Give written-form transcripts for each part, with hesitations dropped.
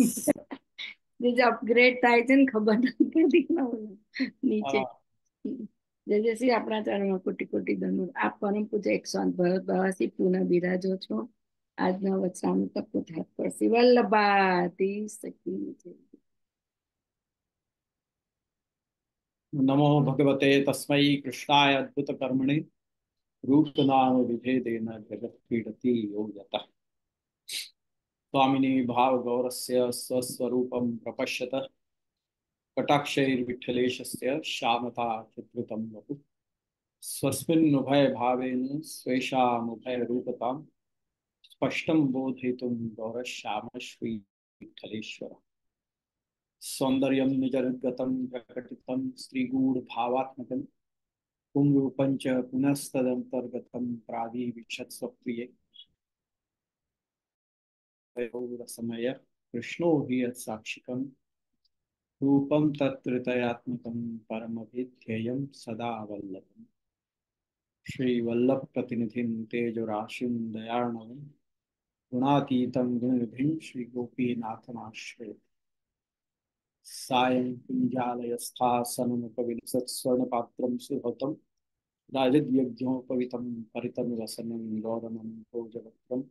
જે અપગ્રેડ થાય છે ને ખબર નથી પડતી નીચે. हाँ। જય જય શ્રી આપણા ચરણમાં કોટી કોટી ધન્યવાદ. આપ પરમ પૂજ્ય 108 ભરતભાવાસી પુનઃ બિરાજો છો. આજના વચનામૃત તત્વ પર વલ્લભાતી સખી જય. नमो भगवते तस्मै कृष्णाय अद्भुत कर्मणि रूप नाम विभेदेन जगत क्रीडति यो यतः। स्वामिनी भाव गौरस्य स्वस्वरूपं प्रपश्यत कटाक्षैर्विठ्ठलेशस्य श्यामता चित्रितं वपु स्वस्मिन् उभय भावेन स्वेषामुभय रूपतां स्पष्टं बोधयितुं गौरश्याम श्री विठ्ठलेश्वर सौंदर्यं निजगतं प्रकटितं श्रीगूढभावात्मकं पुंरूपञ्च पुनस्तदन्तर्गतं प्रादिविशत्स्वप्रिये समय कृष्णो हि यत्साक्षिकं रूपं तत्त्रितयात्मकं परमभिध्येयं सदा वल्लभम् श्रीवल्लभ प्रतिनिधिं तेजोराशिं दयार्णवं गुणातीतं गुणनिधिं श्रीगोपीनाथमाश्रये सायं कुञ्जालयस्थासनमुपविलसत्स्वर्णपात्रं सुहृतं राजद्यज्ञोपवितं परितनुरसनं गौरवं भोजवक्त्रम्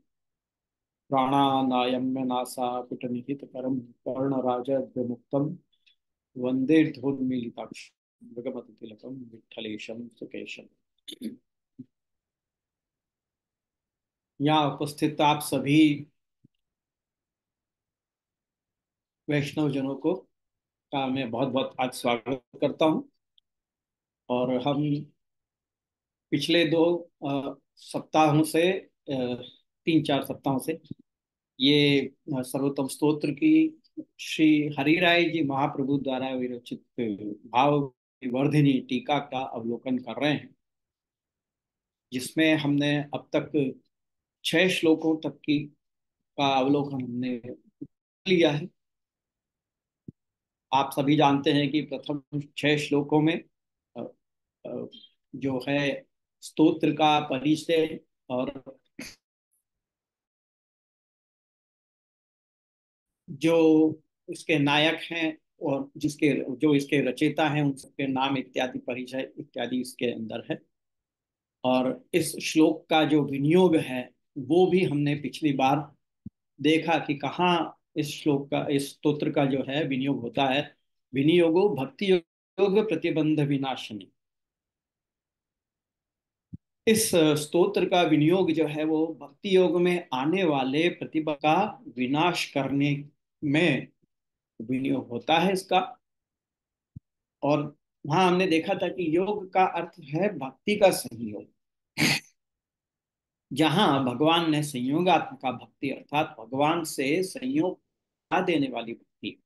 प्राणानायम्य नासापुटनिहितकरं कर्णराजद्विमुक्तं वन्देर्धोन्मीलिताक्षं मृगमतितिलकं विठ्ठलेशं सुकेशम। यहाँ उपस्थित आप सभी वैष्णव जनों को का मैं बहुत बहुत आज स्वागत करता हूँ। और हम पिछले दो सप्ताहों से 3-4 सप्ताहों से ये सर्वोत्तम स्तोत्र की श्री हरिराय जी महाप्रभु द्वारा विरचित भाव वर्धिनी टीका का अवलोकन कर रहे हैं, जिसमें हमने अब तक 6 श्लोकों तक की का अवलोकन हमने लिया है। आप सभी जानते हैं कि प्रथम 6 श्लोकों में अ, जो है स्तोत्र का परिचय और जो इसके नायक हैं और जिसके जो इसके रचयिता हैं उन सबके नाम इत्यादि परिचय इत्यादि इसके अंदर है। और इस श्लोक का जो विनियोग है वो भी हमने पिछली बार देखा कि कहाँ इस श्लोक का इस स्तोत्र का जो है विनियोग होता है। विनियोगो भक्ति योग प्रतिबंध विनाशनी। इस स्तोत्र का विनियोग जो है वो भक्ति योग में आने वाले प्रतिबंध का विनाश करने में विनियोग होता है इसका। और वहां हमने देखा था कि योग का अर्थ है भक्ति का संयोग, जहां भगवान ने संयोगात्मक भक्ति अर्थात भगवान से संयोग देने वाली भक्ति,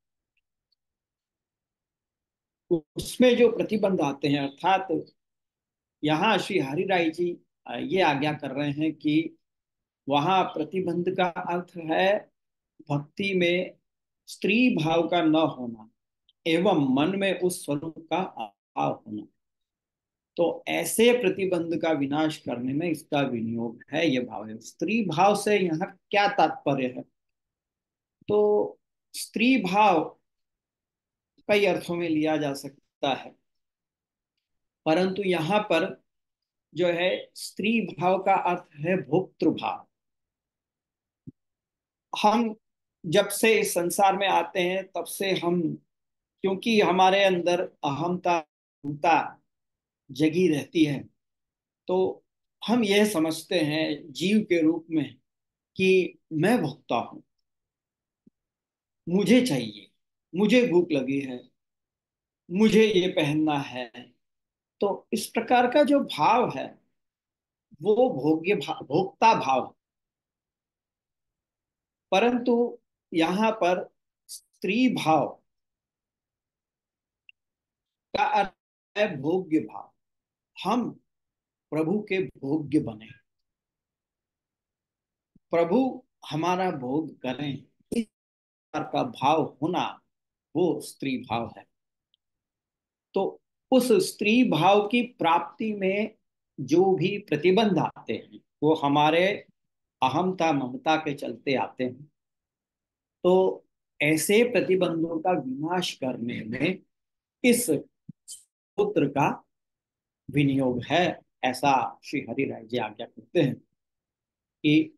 उसमें जो प्रतिबंध आते हैं अर्थात यहाँ श्री हरिराय जी ये आज्ञा कर रहे हैं कि वहां प्रतिबंध का अर्थ है भक्ति में स्त्री भाव का न होना एवं मन में उस स्वरूप का अभाव होना। तो ऐसे प्रतिबंध का विनाश करने में इसका विनियोग है। ये भाव है। स्त्री भाव से यहाँ क्या तात्पर्य है? तो स्त्री भाव कई अर्थों में लिया जा सकता है, परंतु यहाँ पर जो है स्त्री भाव का अर्थ है भोक्तृ भाव। हम जब से इस संसार में आते हैं तब से हम, क्योंकि हमारे अंदर अहमता ममता जगी रहती है, तो हम यह समझते हैं जीव के रूप में कि मैं भोक्ता हूं, मुझे चाहिए, मुझे भूख लगी है, मुझे ये पहनना है। तो इस प्रकार का जो भाव है वो भोग्य भाव, भोक्ता भाव। परंतु यहाँ पर स्त्री भाव का अर्थ है भोग्य भाव। हम प्रभु के भोग्य बने, प्रभु हमारा भोग करें, इस प्रकार का भाव होना वो स्त्री भाव है। तो उस स्त्री भाव की प्राप्ति में जो भी प्रतिबंध आते हैं वो हमारे अहमता ममता के चलते आते हैं। तो ऐसे प्रतिबंधों का विनाश करने में इस स्तोत्र का विनियोग है। ऐसा श्री हरि राय जी आज्ञा करते हैं कि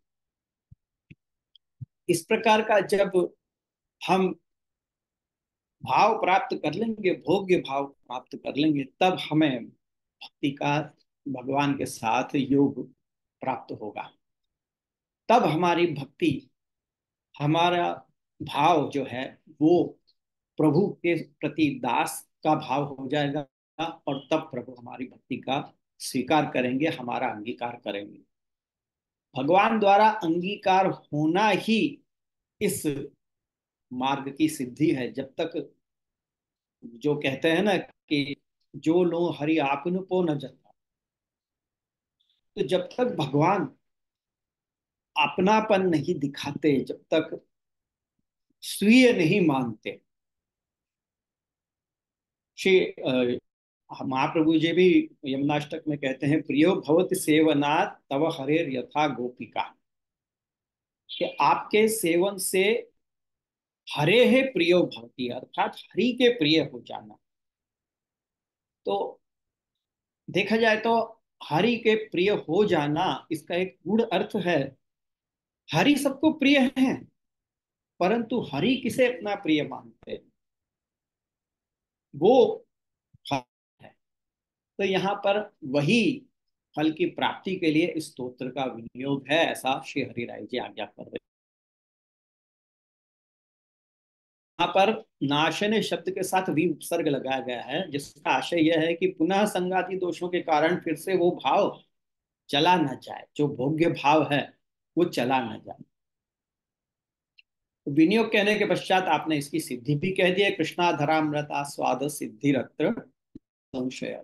इस प्रकार का जब हम भाव प्राप्त कर लेंगे, भोग्य भाव प्राप्त कर लेंगे, तब हमें भक्ति का भगवान के साथ योग प्राप्त होगा। तब हमारी भक्ति, हमारा भाव जो है वो प्रभु के प्रति दास का भाव हो जाएगा, और तब प्रभु हमारी भक्ति का स्वीकार करेंगे, हमारा अंगीकार करेंगे। भगवान द्वारा अंगीकार होना ही इस मार्ग की सिद्धि है। जब तक, जो कहते हैं ना कि जो लो हरि आपन को न जता, तो जब तक भगवान अपनापन नहीं दिखाते, जब तक स्वीय नहीं मानते, श्री महाप्रभु जी भी यमुनाष्टक में कहते हैं, प्रियो भवत सेवनात् तव हरेर यथा गोपिका, कि आपके सेवन से हरे है प्रियो भवती, अर्थात हरि के प्रिय हो जाना। तो देखा जाए तो हरि के प्रिय हो जाना, इसका एक गूढ़ अर्थ है। हरि सबको प्रिय है, परंतु हरि किसे अपना प्रिय मानते हैं, वो फल है। तो यहाँ पर वही फल की प्राप्ति के लिए इस स्तोत्र का विनियोग है, ऐसा श्री हरि राय जी आज्ञा कर रहे हैं। यहाँ पर नाशने शब्द के साथ भी उपसर्ग लगाया गया है, जिसका आशय यह है कि पुनः संगाति दोषों के कारण फिर से वो भाव चला न जाए, जो भोग्य भाव है वो चला न जाए। विनियोग कहने के पश्चात आपने इसकी सिद्धि भी कह दी है, कृष्णाधरामृता स्वाद सिद्धिरत्र संशय।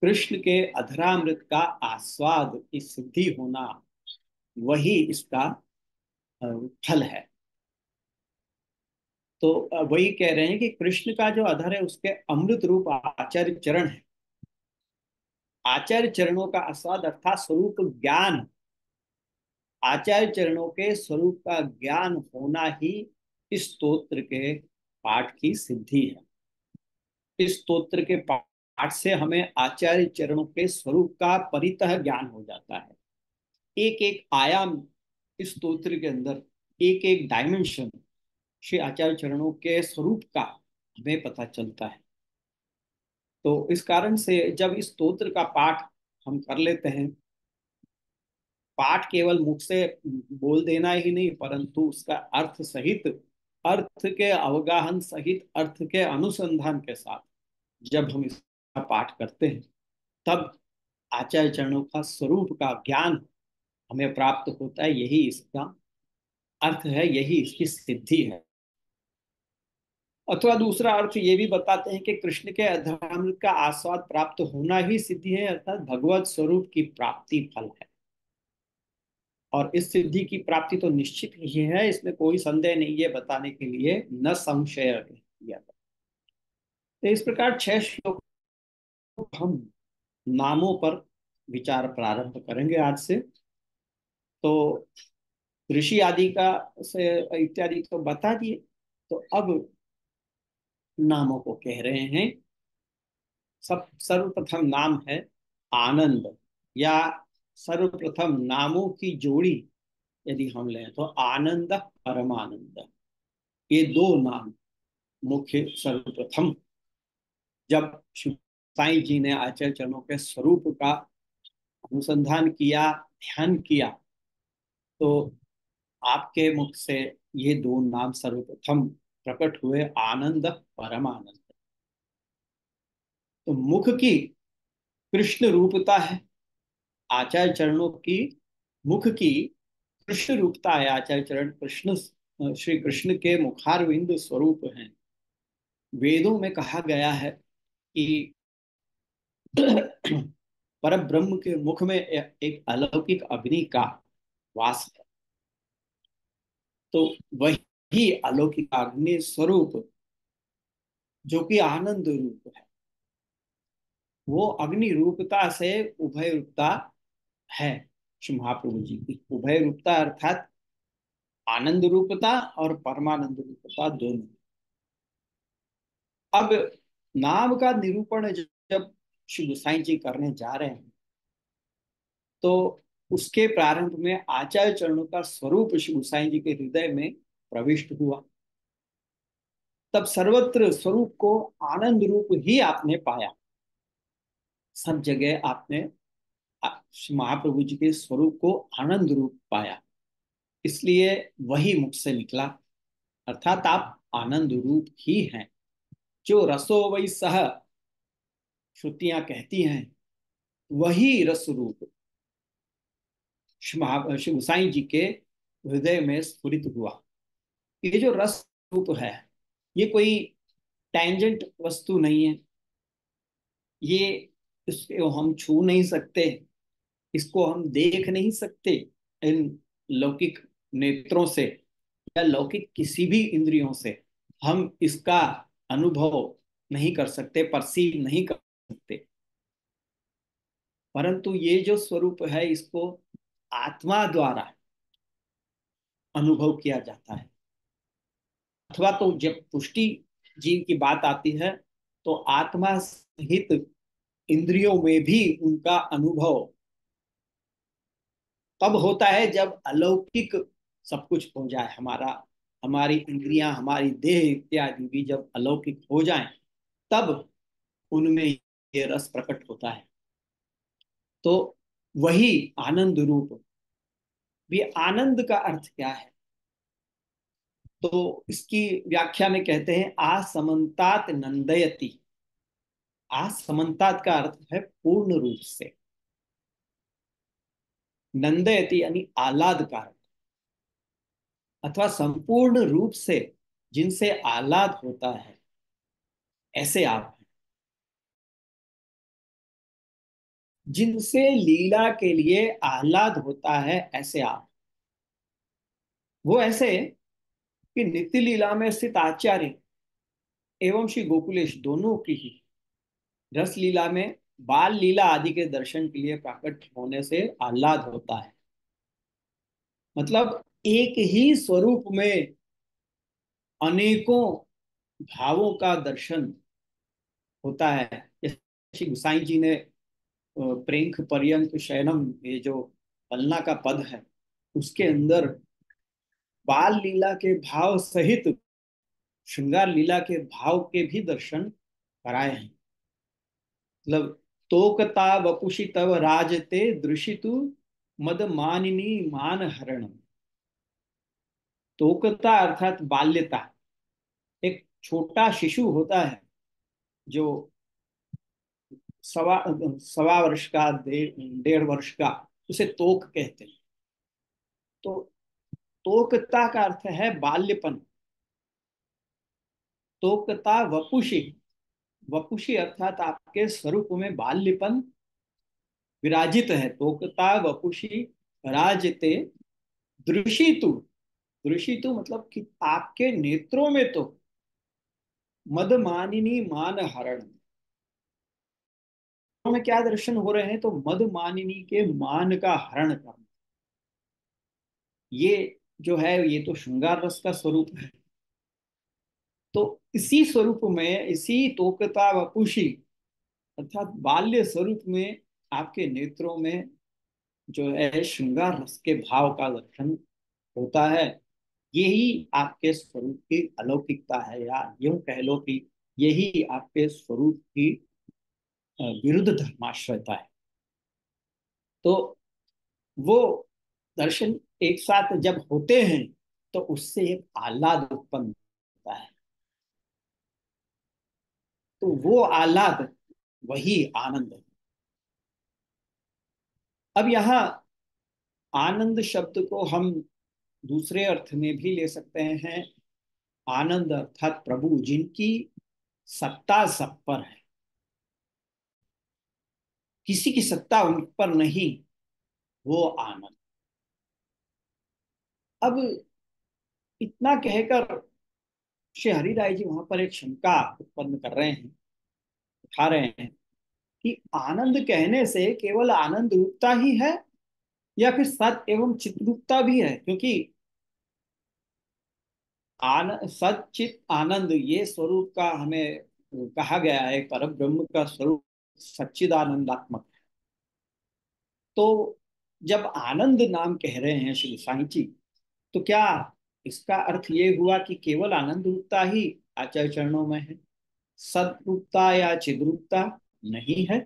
कृष्ण के अधरामृत का आस्वाद की सिद्धि होना, वही इसका फल है। तो वही कह रहे हैं कि कृष्ण का जो अधर है उसके अमृत रूप आचार्य चरण है। आचार्य चरणों का आस्वाद अर्थात स्वरूप ज्ञान, आचार्य चरणों के स्वरूप का ज्ञान होना ही इस स्तोत्र के पाठ की सिद्धि है। इस स्तोत्र के पाठ से हमें आचार्य चरणों के स्वरूप का परितः ज्ञान हो जाता है। एक एक आयाम इस स्तोत्र के अंदर, एक एक डायमेंशन श्री आचार्य चरणों के स्वरूप का हमें पता चलता है। तो इस कारण से जब इस स्तोत्र का पाठ हम कर लेते हैं, पाठ केवल मुख से बोल देना ही नहीं, परंतु उसका अर्थ सहित, अर्थ के अवगाहन सहित, अर्थ के अनुसंधान के साथ जब हम इसका पाठ करते हैं, तब आचार्य चरणों का स्वरूप का ज्ञान हमें प्राप्त होता है। यही इसका अर्थ है, यही इसकी सिद्धि है। अथवा दूसरा अर्थ ये भी बताते हैं कि कृष्ण के अधरामृत का आस्वाद प्राप्त होना ही सिद्धि है, अर्थात भगवत स्वरूप की प्राप्ति फल है। और इस सिद्धि की प्राप्ति तो निश्चित ही है, इसमें कोई संदेह नहीं है, बताने के लिए न संशय किया। तो इस प्रकार 6 श्लोक हम नामों पर विचार प्रारंभ करेंगे आज से। तो ऋषि आदि का से इत्यादि तो बता दिए, तो अब नामों को कह रहे हैं। सब सर्वप्रथम नाम है आनंद, या सर्वप्रथम नामों की जोड़ी यदि हम लें तो आनंद, परमानंद, ये दो नाम मुख्य। सर्वप्रथम जब साईं जी ने आचार्य चरणों के स्वरूप का अनुसंधान किया, ध्यान किया, तो आपके मुख से ये दो नाम सर्वप्रथम प्रकट हुए, आनंद, परमानंद। तो मुख की कृष्ण रूपता है, आचार्य चरणों की मुख की कृष्ण रूपता है। आचार्य चरण कृष्ण, श्री कृष्ण के मुखारविंद स्वरूप हैं। वेदों में कहा गया है कि पर ब्रह्म के मुख में एक अलौकिक अग्नि का वास है। तो वही अलौकिक अग्नि स्वरूप जो कि आनंद रूप है, वो अग्नि रूपता से उभय रूपता है। श्री महाप्रभु जी की उभय रूपता, अर्थात आनंद रूपता और परमानंद रूपता दोनों। अब नाम का निरूपण जब श्री गुसाई जी करने जा रहे हैं, तो उसके प्रारंभ में आचार्य चरणों का स्वरूप श्री गुसाई जी के हृदय में प्रविष्ट हुआ। तब सर्वत्र स्वरूप को आनंद रूप ही आपने पाया। सब जगह आपने महाप्रभु जी के स्वरूप को आनंद रूप पाया, इसलिए वही मुख से निकला। अर्थात आप आनंद रूप ही हैं। जो रसो वही सह श्रुतियां कहती हैं, वही रस रूप श्री गुसाई जी के हृदय में स्फुरित हुआ। ये जो रस रूप है, ये कोई टेंजेंट वस्तु नहीं है। ये इसको हम छू नहीं सकते, इसको हम देख नहीं सकते इन लौकिक नेत्रों से, या लौकिक किसी भी इंद्रियों से हम इसका अनुभव नहीं कर सकते, परसीव नहीं कर सकते। परंतु ये जो स्वरूप है, इसको आत्मा द्वारा अनुभव किया जाता है। अथवा तो जब पुष्टि जीव की बात आती है, तो आत्मा सहित इंद्रियों में भी उनका अनुभव तब होता है जब अलौकिक सब कुछ हो जाए। हमारी इंद्रियां, हमारी देह इत्यादि भी जब अलौकिक हो जाएं, तब उनमें ये रस प्रकट होता है। तो वही आनंद रूप भी। आनंद का अर्थ क्या है? तो इसकी व्याख्या में कहते हैं आसमंतात नंदयति। आसमंतात का अर्थ है पूर्ण रूप से, नंदयति यानी आह्लादकारक, अथवा संपूर्ण रूप से जिनसे आह्लाद होता है, ऐसे आप हैं। जिनसे लीला के लिए आह्लाद होता है, ऐसे आप। वो ऐसे कि नित्य लीला में स्थित आचार्य एवं श्री गोकुलेश दोनों की ही रस लीला में बाल लीला आदि के दर्शन के लिए प्रकट होने से आह्लाद होता है। मतलब एक ही स्वरूप में अनेकों भावों का दर्शन होता है। जैसे श्री गुसाई जी ने प्रेंख पर्यंक शयनम, ये जो पलना का पद है, उसके अंदर बाल लीला के भाव सहित श्रृंगार लीला के भाव के भी दर्शन कराए हैं। मतलब तोकता वपुषि तव राजते दृशितु मद मानिनी मान हरण। तोकता अर्थात बाल्यता। एक छोटा शिशु होता है जो सवा सवा वर्ष का, 1.5 वर्ष का, उसे तोक कहते हैं। तो तोकता का अर्थ है बाल्यपन। तोकता वपुषि, वपुषी अर्थात आपके स्वरूप में बाल्यपन विराजित है। तोकता वपुषी राजते दृशितु। दृशितु मतलब कि आपके नेत्रों में तो मदमानिनी मान हरण में क्या दर्शन हो रहे हैं? तो मदमानिनी के मान का हरण करना। ये जो है, ये तो श्रृंगार रस का स्वरूप है। तो इसी स्वरूप में, इसी तोकता वपुषी अर्थात बाल्य स्वरूप में आपके नेत्रों में जो है श्रृंगार रस के भाव का दर्शन होता है। यही आपके स्वरूप की अलौकिकता है, या यूं कह लो कि यही आपके स्वरूप की विरुद्ध धर्माश्रयता है। तो वो दर्शन एक साथ जब होते हैं, तो उससे एक आह्लाद उत्पन्न होता है। तो वो आह्लाद, वही आनंद है। अब यहाँ आनंद शब्द को हम दूसरे अर्थ में भी ले सकते हैं। आनंद अर्थात प्रभु, जिनकी सत्ता सब पर है, किसी की सत्ता उन पर नहीं, वो आनंद। अब इतना कहकर श्री हरिराय जी वहां पर एक शंका उत्पन्न कर रहे हैं, उठा रहे हैं कि आनंद कहने से केवल आनंद रूपता ही है, या फिर सत एवं चित रूपता भी है? क्योंकि सच्चित आनंद ये स्वरूप का हमें कहा गया है, पर ब्रह्म का स्वरूप सच्चिदानंदात्मक। तो जब आनंद नाम कह रहे हैं श्री साईं जी, तो क्या इसका अर्थ ये हुआ कि केवल आनंद रूपता ही आचार्य चरणों में है, सदरूपता या चिद्रूपता नहीं है?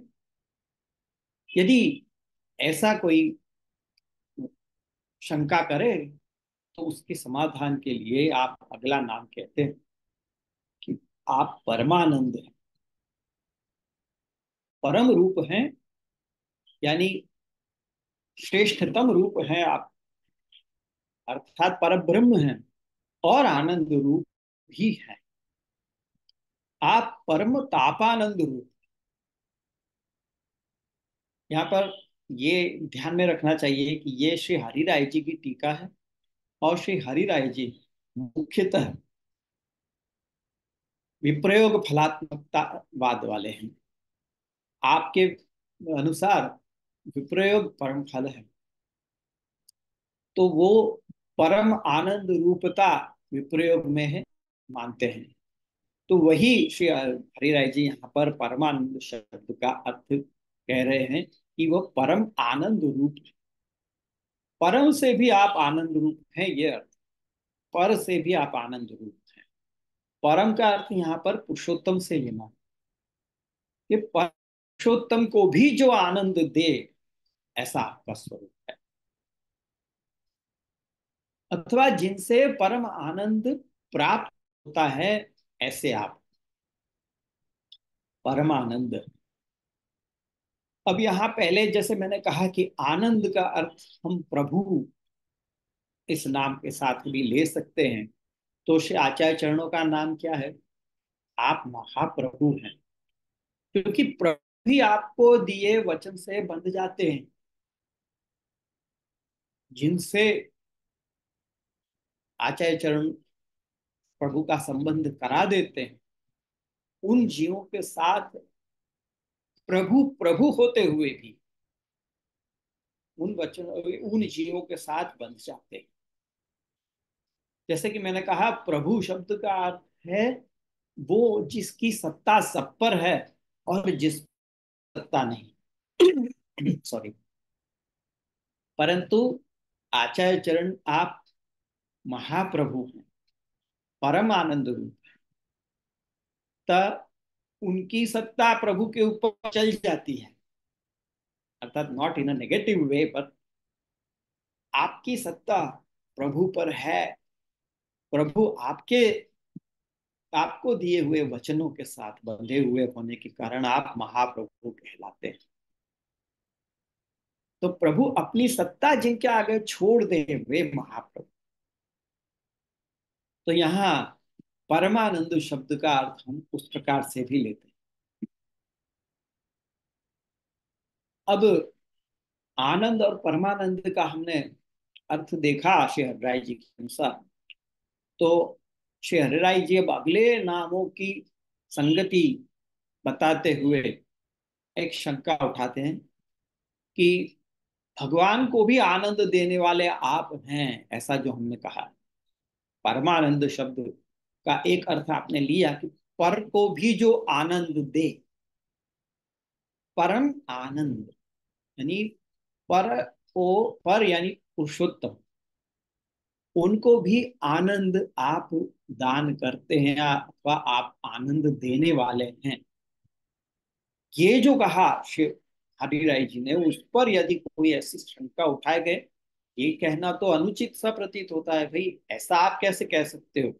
यदि ऐसा कोई शंका करे तो उसके समाधान के लिए आप अगला नाम कहते हैं कि आप परमानंद हैं, परम रूप हैं, यानी श्रेष्ठतम रूप हैं आप, अर्थात परब्रह्म हैं और आनंद रूप भी हैं। आप परम तापानंद रूप। यहाँ पर ये ध्यान में रखना चाहिए कि ये श्री हरिराय जी की टीका है, और श्री हरिराय जी मुख्यतः विप्रयोग फलात्मकतावाद वाले हैं। आपके अनुसार विप्रयोग परम फल है, तो वो परम आनंद रूपता विप्रयोग में है, मानते हैं। तो वही श्री हरिराय जी यहाँ पर परमानंद शब्द का अर्थ कह रहे हैं कि वो परम आनंद रूप है। परम से भी आप आनंद रूप हैं, ये अर्थ। पर से भी आप आनंद रूप हैं। परम का अर्थ यहाँ पर पुरुषोत्तम से लेना, कि पुरुषोत्तम को भी जो आनंद दे, ऐसा आपका स्वरूप है, अथवा जिनसे परम आनंद प्राप्त होता है, ऐसे आप परमानंद। अब यहां पहले जैसे मैंने कहा कि आनंद का अर्थ हम प्रभु इस नाम के साथ भी ले सकते हैं। तो श्री आचार्य चरणों का नाम क्या है? आप महाप्रभु हैं, क्योंकि प्रभु भी आपको दिए वचन से बंध जाते हैं। जिनसे आचार्य चरण प्रभु का संबंध करा देते हैं, उन जीवों के साथ प्रभु प्रभु होते हुए भी उन वचन उन जीवों के साथ बंध जाते हैं। जैसे कि मैंने कहा, प्रभु शब्द का अर्थ है वो जिसकी सत्ता सब पर है और जिस सत्ता नहीं। सॉरी। परंतु आचार्य चरण आप महाप्रभु हैं, परम आनंद रूप। उनकी सत्ता प्रभु के ऊपर चल जाती है, अर्थात not in a negative way, पर आपकी सत्ता प्रभु पर है। प्रभु आपको दिए हुए वचनों के साथ बंधे हुए होने के कारण आप महाप्रभु कहलाते हैं। तो प्रभु अपनी सत्ता जिनके आगे छोड़ दे, वे महाप्रभु। तो यहाँ परमानंद शब्द का अर्थ हम उस प्रकार से भी लेते हैं। अब आनंद और परमानंद का हमने अर्थ देखा श्री हरिराय जी के अनुसार। तो श्री हरिराय जी अब अगले नामों की संगति बताते हुए एक शंका उठाते हैं कि भगवान को भी आनंद देने वाले आप हैं, ऐसा जो हमने कहा। परमानंद शब्द का एक अर्थ आपने लिया कि पर को भी जो आनंद दे, परम आनंद, यानी पर को, पर यानी पुरुषोत्तम, उनको भी आनंद आप दान करते हैं, अथवा आप आनंद देने वाले हैं। ये जो कहा श्री हरिराय जी ने, उस पर यदि कोई ऐसी शंका उठाए गए, ये कहना तो अनुचित सा प्रतीत होता है। भाई, ऐसा आप कैसे कह सकते हो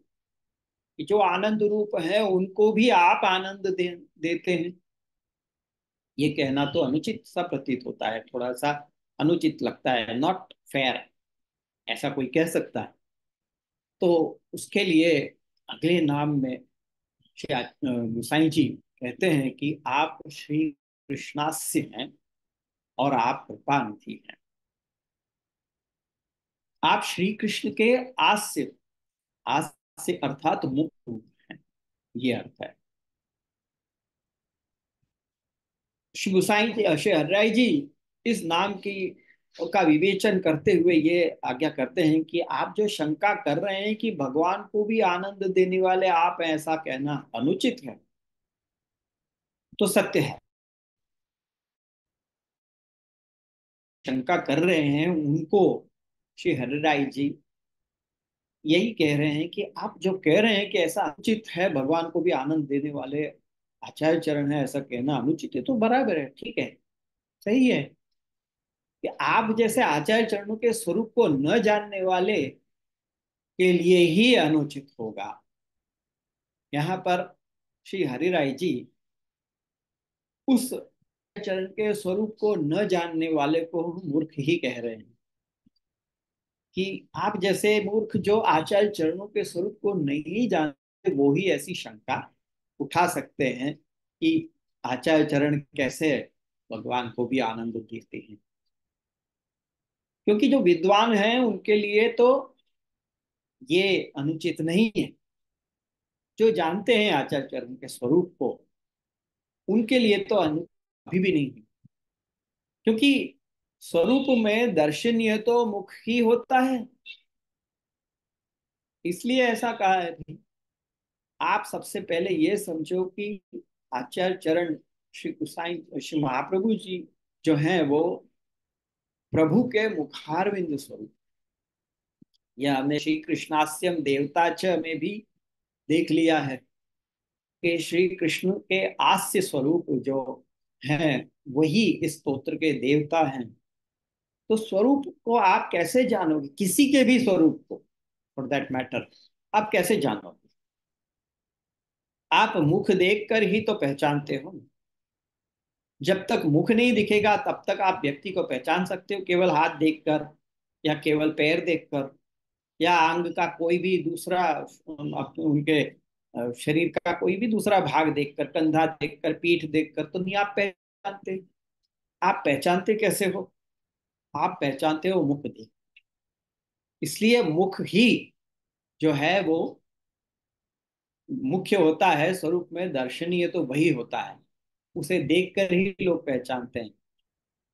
कि जो आनंद रूप है उनको भी आप आनंद देते हैं? ये कहना तो अनुचित सा प्रतीत होता है, थोड़ा सा अनुचित लगता है, नॉट फेयर, ऐसा कोई कह सकता है? तो उसके लिए अगले नाम में श्री गोसाई जी कहते हैं कि आप श्री कृष्णास्य हैं और आप कृपा निधि हैं। आप श्री कृष्ण के आस्य, आस्य अर्थात मुक्त रूप हैं, ये अर्थ है। श्री गोसाई जी, श्री हरिराय जी इस नाम की का विवेचन करते हुए ये आज्ञा करते हैं कि आप जो शंका कर रहे हैं कि भगवान को भी आनंद देने वाले आप हैं, ऐसा कहना अनुचित है, तो सत्य है। शंका कर रहे हैं उनको श्री हरिराय जी यही कह रहे हैं कि आप जो कह रहे हैं कि ऐसा अनुचित है, भगवान को भी आनंद देने वाले आचार्य चरण है, ऐसा कहना अनुचित है, तो बराबर है, ठीक है, सही है कि आप जैसे आचार्य चरणों के स्वरूप को न जानने वाले के लिए ही अनुचित होगा। यहाँ पर श्री हरिराय जी उस चरण के स्वरूप को न जानने वाले को मूर्ख ही कह रहे हैं कि आप जैसे मूर्ख जो आचार्य चरणों के स्वरूप को नहीं जानते, वो ही ऐसी शंका उठा सकते हैं कि आचार्य चरण कैसे भगवान को भी आनंद देते हैं। क्योंकि जो विद्वान हैं उनके लिए तो ये अनुचित नहीं है, जो जानते हैं आचार्य चरण के स्वरूप को उनके लिए तो अभी भी नहीं है। क्योंकि स्वरूप में दर्शनीय तो मुख ही होता है, इसलिए ऐसा कहा है। आप सबसे पहले ये समझो कि आचार्य चरण श्री गुसाई श्री महाप्रभु जी जो हैं वो प्रभु के मुखारविंद स्वरूप, यह हमने श्री कृष्णास्यम देवता च में भी देख लिया है कि श्री कृष्ण के आस्य स्वरूप जो हैं वही इस स्तोत्र के देवता हैं। तो स्वरूप को आप कैसे जानोगे, किसी के भी स्वरूप को फॉर दैट मैटर आप कैसे जानोगे? आप मुख देखकर ही तो पहचानते हो। जब तक मुख नहीं दिखेगा तब तक आप व्यक्ति को पहचान सकते हो केवल हाथ देखकर, या केवल पैर देखकर, या अंग का कोई भी दूसरा उनके शरीर का कोई भी दूसरा भाग देखकर, कंधा देखकर, पीठ देखकर तो नहीं आप पहचानते। आप पहचानते कैसे हो? आप पहचानते हो मुख देख। इसलिए मुख ही जो है वो मुख्य होता है स्वरूप में, दर्शनीय तो वही होता है, उसे देखकर ही लोग पहचानते हैं।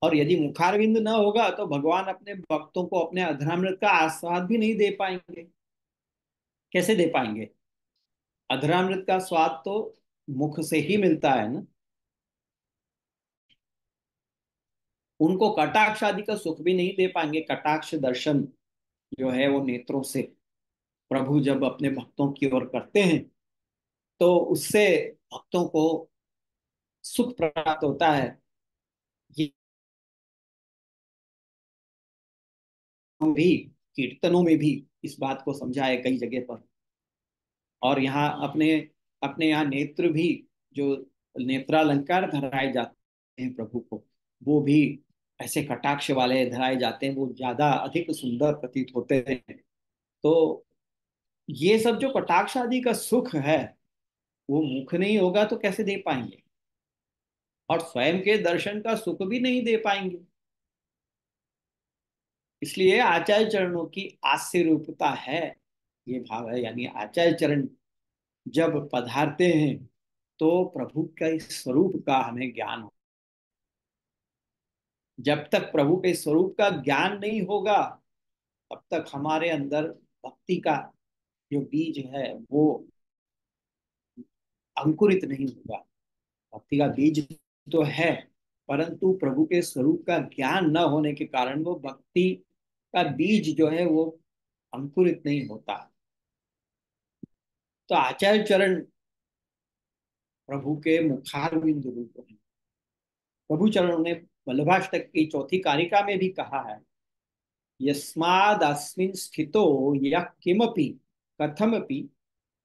और यदि मुखारविंद न होगा तो भगवान अपने भक्तों को अपने अधरामृत का आस्वाद भी नहीं दे पाएंगे। कैसे दे पाएंगे? अधरामृत का स्वाद तो मुख से ही मिलता है ना। उनको कटाक्ष आदि का सुख भी नहीं दे पाएंगे। कटाक्ष दर्शन जो है वो नेत्रों से प्रभु जब अपने भक्तों की ओर करते हैं तो उससे भक्तों को सुख प्राप्त होता है। ये हम भी कीर्तनों में भी इस बात को समझा है कई जगह पर। और यहाँ अपने अपने यहाँ नेत्र भी जो नेत्रालंकार धराए जाते हैं प्रभु को, वो भी ऐसे कटाक्ष वाले धराए जाते हैं, वो ज्यादा अधिक सुंदर प्रतीत होते हैं। तो ये सब जो कटाक्ष आदि का सुख है वो मुख नहीं होगा तो कैसे दे पाएंगे? और स्वयं के दर्शन का सुख भी नहीं दे पाएंगे। इसलिए आचार्य चरणों की आस्य रूपता है, ये भाव है। यानी आचार्य चरण जब पधारते हैं तो प्रभु के स्वरूप का हमें ज्ञान हो। जब तक प्रभु के स्वरूप का ज्ञान नहीं होगा तब तक हमारे अंदर भक्ति का जो बीज है वो अंकुरित नहीं होगा। भक्ति का बीज तो है, परंतु प्रभु के स्वरूप का ज्ञान न होने के कारण वो भक्ति का बीज जो है वो अंकुरित नहीं होता। तो आचार्य चरण प्रभु के मुखारविंद रूप है। प्रभु चरणों ने वल्लभाष्टक की चौथी कारिका में भी कहा है, यस्मादस्मिन् स्थितो यः किमपि कथमपि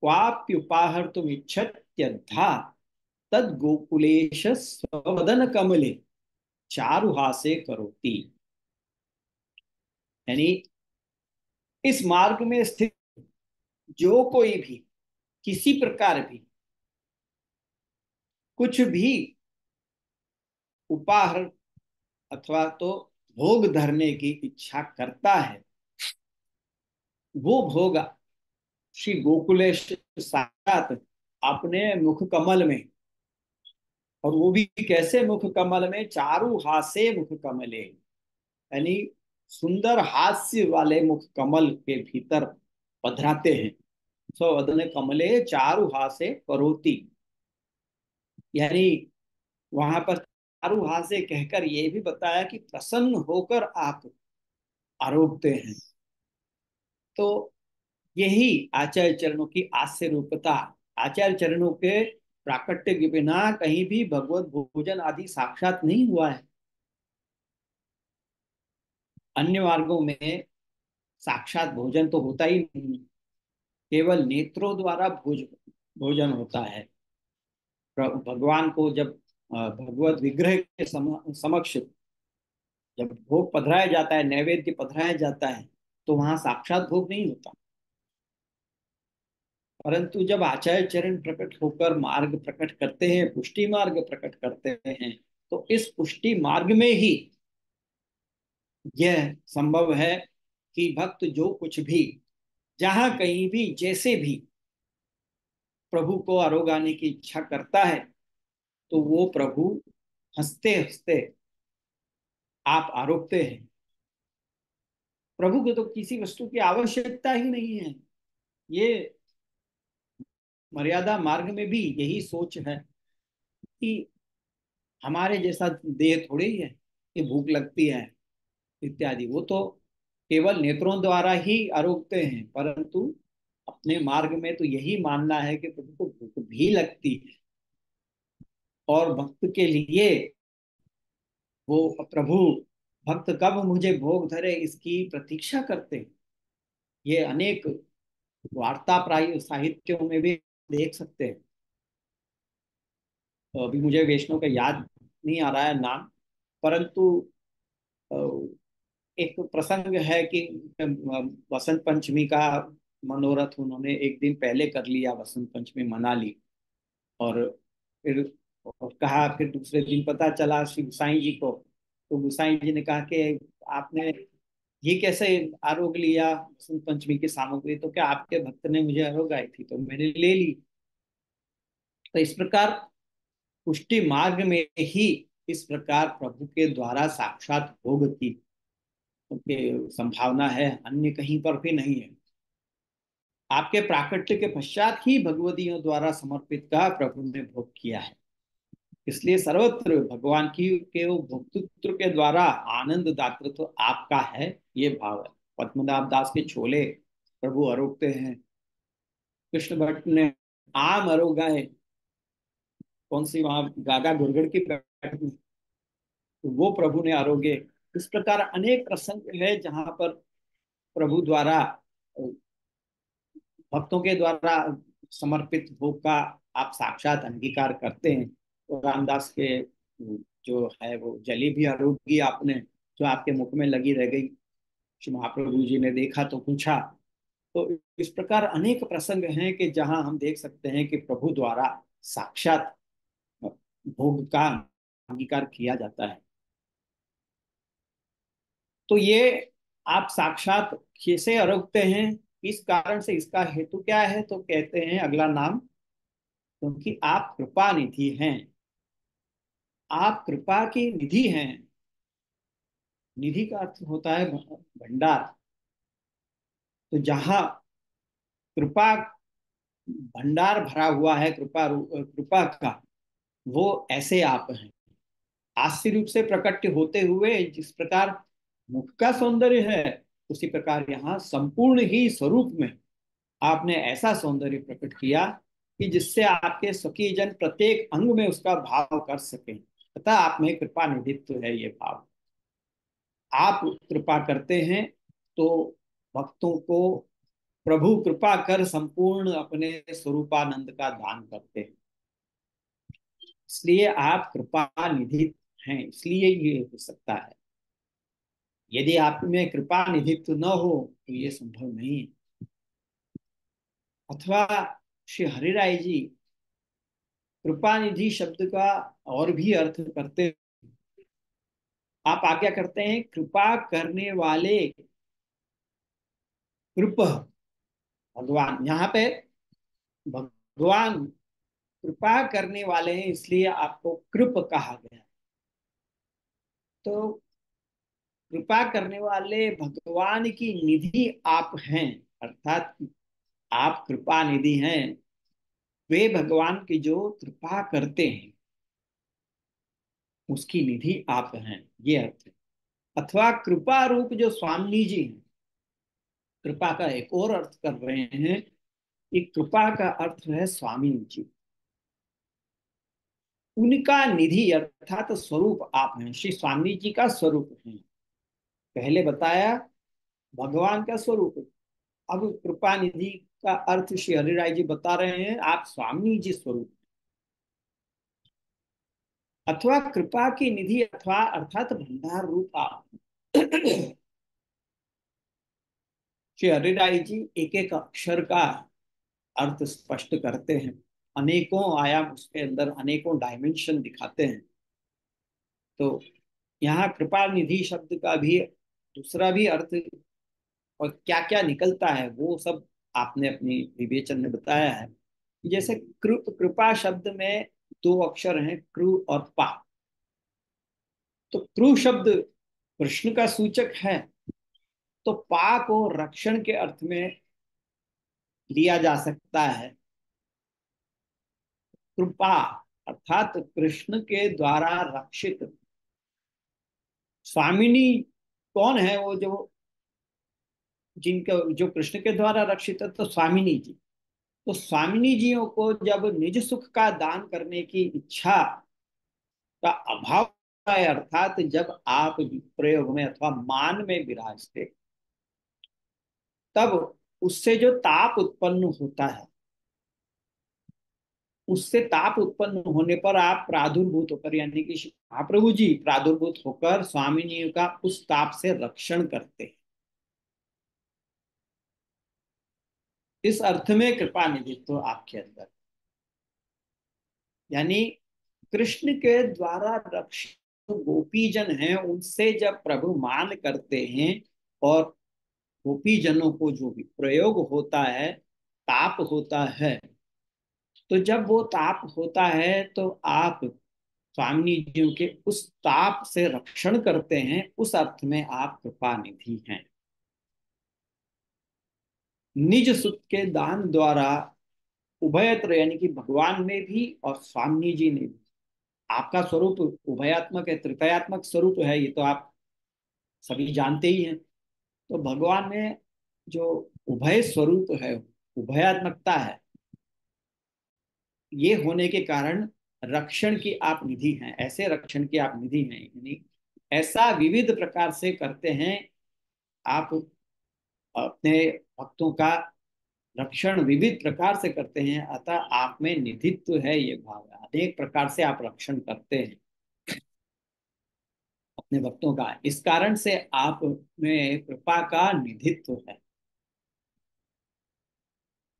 क्वाप्युपाहर्तुमिच्छत्यद्धा तद्गोकुलेश स्वदन कमले चारुहासे करोति। यानी इस मार्ग में स्थित जो कोई भी किसी प्रकार भी कुछ भी उपाहर अथवा तो भोग धरने की इच्छा करता है, वो भोग श्री गोकुलेश साक्षात अपने मुख कमल में, और वो भी कैसे मुख कमल में, चारु हासे मुख कमले, यानी सुंदर हास्य वाले मुख कमल के भीतर पधराते हैं। सो वदने कमले चारु हासे करोति, यानी वहां पर चारु हासे कहकर ये भी बताया कि प्रसन्न होकर आप आरोपते हैं। तो यही आचार्य चरणों की आस्य रूपता। आचार्य चरणों के प्राकट्य के बिना कहीं भी भगवत भोजन आदि साक्षात नहीं हुआ है। अन्य मार्गों में साक्षात भोजन तो होता ही नहीं, केवल नेत्रों द्वारा भोजन होता है। भगवान को जब भगवत विग्रह के समक्ष जब भोग पधराया जाता है, नैवेद्य पधराया जाता है, तो वहां साक्षात भोग नहीं होता। परंतु जब आचार्य चरण प्रकट होकर मार्ग प्रकट करते हैं, पुष्टि मार्ग प्रकट करते हैं, तो इस पुष्टि मार्ग में ही यह संभव है कि भक्त जो कुछ भी, जहां कहीं भी, जैसे भी प्रभु को आरोगाने की इच्छा करता है, तो वो प्रभु हंसते हंसते आप आरोपते हैं। प्रभु को तो किसी वस्तु की आवश्यकता ही नहीं है। ये मर्यादा मार्ग में भी यही सोच है कि हमारे जैसा देह थोड़े ही है कि भूख लगती है इत्यादि। वो तो केवल नेत्रों द्वारा ही आरोपते हैं, परंतु अपने मार्ग में तो यही मानना है कि प्रभु को भूख भी लगती है, और भक्त के लिए वो प्रभु, भक्त कब मुझे भोग धरे इसकी प्रतीक्षा करते हैं। ये अनेक वार्ता प्राय साहित्यों में भी देख सकते हैं। तो अभी मुझे वैष्णव का याद नहीं आ रहा है नाम, परंतु अ, एक प्रसंग है कि वसंत पंचमी का मनोरथ उन्होंने एक दिन पहले कर लिया, वसंत पंचमी मना ली, और फिर और कहा, फिर दूसरे दिन पता चला श्री गुसाई जी को, तो गुसाई जी ने कहा कि आपने ये कैसे आरोग लिया वसंत पंचमी की सामग्री, तो क्या आपके भक्त ने मुझे आरोग आई थी तो मैंने ले ली। तो इस प्रकार पुष्टि मार्ग में ही इस प्रकार प्रभु के द्वारा साक्षात भोग की संभावना है, अन्य कहीं पर भी नहीं है। आपके प्राकट्य के पश्चात ही भगवदियों द्वारा समर्पित का प्रभु ने भोग किया है। इसलिए सर्वत्र भगवान की के वो भोक्तृत्व के द्वारा आनंद दातृत्व आपका है, ये भाव है। पद्मनाभ दास के छोले प्रभु आरोगते हैं। कृष्ण भट्ट ने आम आरोगाए, कौन सी वहां गागा गुरगड़ की बैठक में, तो वो प्रभु ने आरोगे। इस प्रकार अनेक प्रसंग है जहां पर प्रभु द्वारा, भक्तों के द्वारा समर्पित भोग का आप साक्षात अंगीकार करते हैं। तो रामदास के जो है वो जली भी आरोगी आपने, जो आपके मुख में लगी रह गई। श्री महाप्रभु जी ने देखा तो पूछा। तो इस प्रकार अनेक प्रसंग हैं कि जहां हम देख सकते हैं कि प्रभु द्वारा साक्षात भोग का अंगीकार किया जाता है। तो ये आप साक्षात कैसे आरोगते हैं, इस कारण से, इसका हेतु क्या है, तो कहते हैं अगला नाम, क्योंकि आप कृपा निधि हैं। आप कृपा की निधि हैं। निधि का अर्थ होता है भंडार। तो जहां कृपा भंडार भरा हुआ है, कृपा का, वो ऐसे आप हैं। हास्य रूप से प्रकट होते हुए जिस प्रकार मुख का सौंदर्य है, उसी प्रकार यहाँ संपूर्ण ही स्वरूप में आपने ऐसा सौंदर्य प्रकट किया कि जिससे आपके सखी जन प्रत्येक अंग में उसका भाव कर सके। तथा आप में कृपा निधित्व है, ये भाव आप कृपा करते हैं। तो भक्तों को प्रभु कृपा कर संपूर्ण अपने स्वरूपानंद का दान करते हैं। इसलिए आप कृपा निधि हैं, इसलिए ये हो सकता है। यदि आप में कृपा निधित्व न हो तो ये संभव नहीं है। अथवा श्री हरिराय जी कृपा निधि शब्द का और भी अर्थ करते, आप आज्ञा करते हैं कृपा करने वाले कृप भगवान। यहाँ पे भगवान कृपा करने वाले हैं, इसलिए आपको कृप कहा गया। तो कृपा करने वाले भगवान की निधि आप हैं, अर्थात आप कृपा निधि हैं। वे भगवान की जो कृपा करते हैं उसकी निधि आप हैं, ये अर्थ है। अथवा कृपा रूप जो स्वामी जी हैं, कृपा का एक और अर्थ कर रहे हैं कि कृपा का अर्थ है स्वामी जी। उनका निधि अर्थात स्वरूप आप हैं, श्री स्वामी जी का स्वरूप है। पहले बताया भगवान का स्वरूप, अब कृपा निधि का अर्थ श्री हरिराय जी बता रहे हैं, आप स्वामी जी स्वरूप। अथवा कृपा की निधि, अथवा अर्थात भंडार रूप आप। श्री हरिराय जी एक एक अक्षर का अर्थ स्पष्ट करते हैं, अनेकों आयाम उसके अंदर, अनेकों डायमेंशन दिखाते हैं। तो यहाँ कृपा निधि शब्द का भी दूसरा भी अर्थ और क्या क्या निकलता है वो सब आपने अपनी विवेचन में बताया है। जैसे कृपा शब्द में दो अक्षर हैं, कृ और पा। तो कृ शब्द कृष्ण का सूचक है, तो पा को रक्षण के अर्थ में लिया जा सकता है। कृपा अर्थात कृष्ण के द्वारा रक्षित। स्वामिनी कौन है? वो जो जिनका जो कृष्ण के द्वारा रक्षित है, तो स्वामिनी जी। तो स्वामिनी जियों को जब निज सुख का दान करने की इच्छा का अभाव है, अर्थात जब आप प्रयोग में अथवा मान में विराजते, तब उससे जो ताप उत्पन्न होता है, उससे ताप उत्पन्न होने पर आप प्रादुर्भूत होकर, यानी कि महाप्रभु जी प्रादुर्भूत होकर स्वामिनी का उस ताप से रक्षण करते हैं। इस अर्थ में कृपा निधित्व आपके अंदर, यानी कृष्ण के द्वारा रक्षित गोपीजन हैं, उनसे जब प्रभु मान करते हैं और गोपीजनों को जो भी प्रयोग होता है, ताप होता है, तो जब वो ताप होता है तो आप स्वामी जी के उस ताप से रक्षण करते हैं, उस अर्थ में आप कृपा निधि हैं। निज सुख के दान द्वारा उभयत्र, यानी कि भगवान में भी और स्वामी जी ने भी। आपका स्वरूप उभयात्मक है, त्रितयात्मक स्वरूप है, ये तो आप सभी जानते ही हैं। तो भगवान में जो उभय स्वरूप है, उभयात्मकता है, ये होने के कारण रक्षण की आप निधि हैं, ऐसे रक्षण की आप निधि हैं, यानी ऐसा विविध प्रकार से करते हैं आप। अपने भक्तों का रक्षण विविध प्रकार से करते हैं, अतः आप में निधित्व है, ये भाव है, अनेक प्रकार से आप रक्षण करते हैं अपने भक्तों का, इस कारण से आप में कृपा का निधित्व है।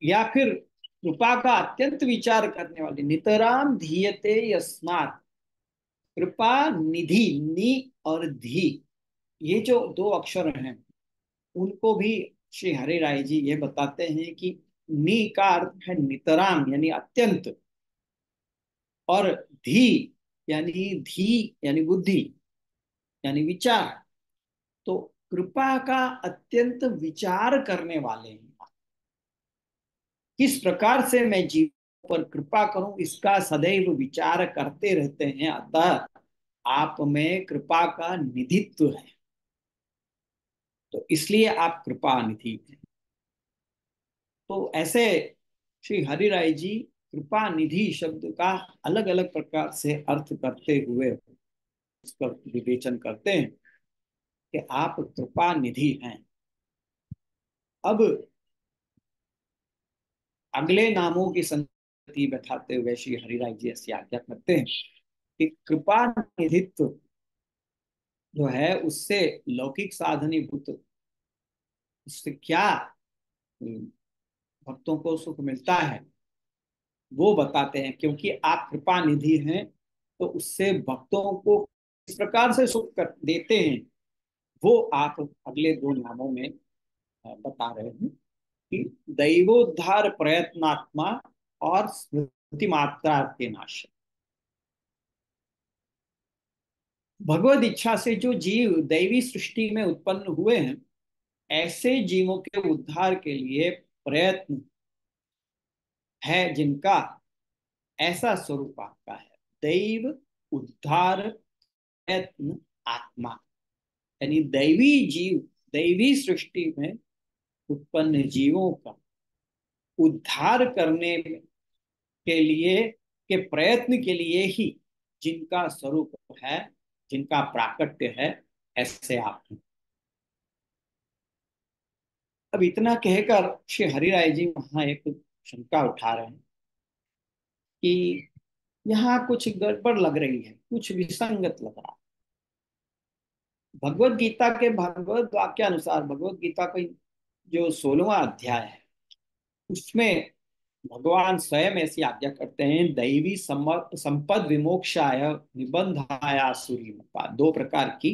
या फिर कृपा का अत्यंत विचार करने वाले, नितराम धीयते यस्मात्, कृपा निधि, नी और धी, ये जो दो अक्षर हैं उनको भी श्री हरि राय जी ये बताते हैं कि नी का अर्थ है नितराम, यानी अत्यंत, और धी यानी बुद्धि, यानी विचार। तो कृपा का अत्यंत विचार करने वाले हैं, किस प्रकार से मैं जीव पर कृपा करूं इसका सदैव विचार करते रहते हैं, अतः आप में कृपा का निधित्व है, तो इसलिए आप कृपा निधि हैं। तो ऐसे श्री हरि राय जी कृपा निधि शब्द का अलग अलग प्रकार से अर्थ करते हुए उसका विवेचन करते हैं कि आप कृपा निधि हैं। अब अगले नामों की संगति बैठाते हुए श्री हरिराय जी ऐसी आज्ञा करते हैं कि कृपा निधित्व जो है उससे लौकिक साधनीभूत, उससे क्या भक्तों को सुख मिलता है वो बताते हैं। क्योंकि आप कृपा निधि हैं, तो उससे भक्तों को किस प्रकार से सुख कर देते हैं वो आप अगले दो नामों में बता रहे हैं कि दैवोद्धार प्रयत्नात्मा और स्मृति मात्रा के नाश। भगवत इच्छा से जो जीव दैवी सृष्टि में उत्पन्न हुए हैं, ऐसे जीवों के उद्धार के लिए प्रयत्न है जिनका ऐसा स्वरूप आपका है। दैव उद्धार प्रयत्न आत्मा, यानी दैवी जीव, दैवी सृष्टि में उत्पन्न जीवों का उद्धार करने के लिए, के प्रयत्न के लिए ही जिनका स्वरूप है, जिनका प्राकट्य है, ऐसे आप हैं। अब इतना कहकर श्री हरिराय जी वहां एक शंका उठा रहे हैं कि यहाँ कुछ गड़बड़ लग रही है, कुछ विसंगत लग रहा है। भगवत गीता के भगवत वाक्य अनुसार, भगवत गीता का जो 16वां अध्याय है, उसमें भगवान स्वयं ऐसी आज्ञा करते हैं, दैवी संपद विमोक्षाय निबंधाया सूरी। दो प्रकार की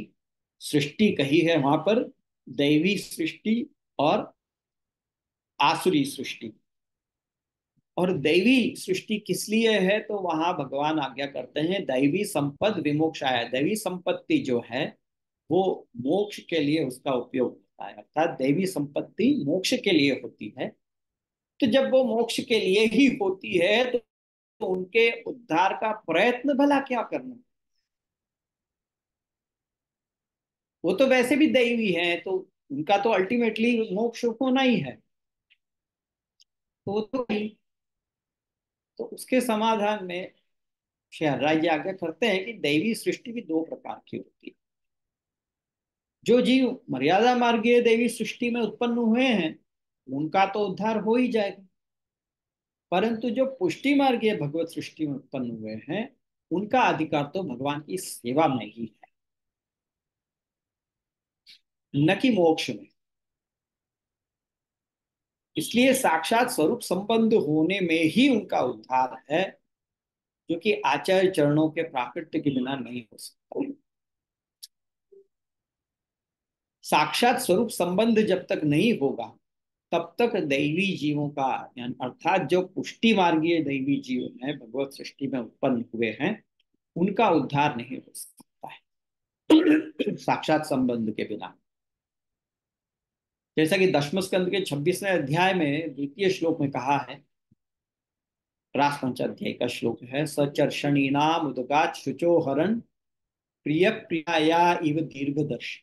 सृष्टि कही है वहां पर, दैवी सृष्टि और आसुरी सृष्टि। और दैवी सृष्टि किस लिए है, तो वहां भगवान आज्ञा करते हैं दैवी संपद विमोक्षाय। दैवी संपत्ति जो है वो मोक्ष के लिए उसका उपयोग होता है, अर्थात दैवी संपत्ति मोक्ष के लिए होती है। तो जब वो मोक्ष के लिए ही होती है तो उनके उद्धार का प्रयत्न भला क्या करना। वो तो वैसे भी दैवी है, तो उनका तो अल्टीमेटली मोक्ष होना ही है। तो वो तो उसके समाधान में शहरराज जी आगे करते हैं कि दैवी सृष्टि भी दो प्रकार की होती है। जो जीव मर्यादा मार्गीय दैवी सृष्टि में उत्पन्न हुए हैं उनका तो उद्धार हो ही जाएगा, परंतु जो पुष्टि मार्गीय भगवत सृष्टि में उत्पन्न हुए हैं उनका अधिकार तो भगवान की सेवा में ही है, न कि मोक्ष में। इसलिए साक्षात स्वरूप संबंध होने में ही उनका उद्धार है, जो कि आचार्य चरणों के प्राकट्य के बिना नहीं हो सकता। साक्षात स्वरूप संबंध जब तक नहीं होगा तब तक दैवी जीवों का, यानी अर्थात जो पुष्टि मार्गीय दैवी जीव हैं, भगवत सृष्टि में उत्पन्न हुए हैं, उनका उद्धार नहीं हो सकता है साक्षात संबंध के बिना। जैसा कि दशम स्कंद के 26वें अध्याय में द्वितीय श्लोक में कहा है, रास पंचाध्याय का श्लोक है, सचर्षणी नाम उदगात शुचो हरण प्रिय प्रिया इव दीर्घदर्श।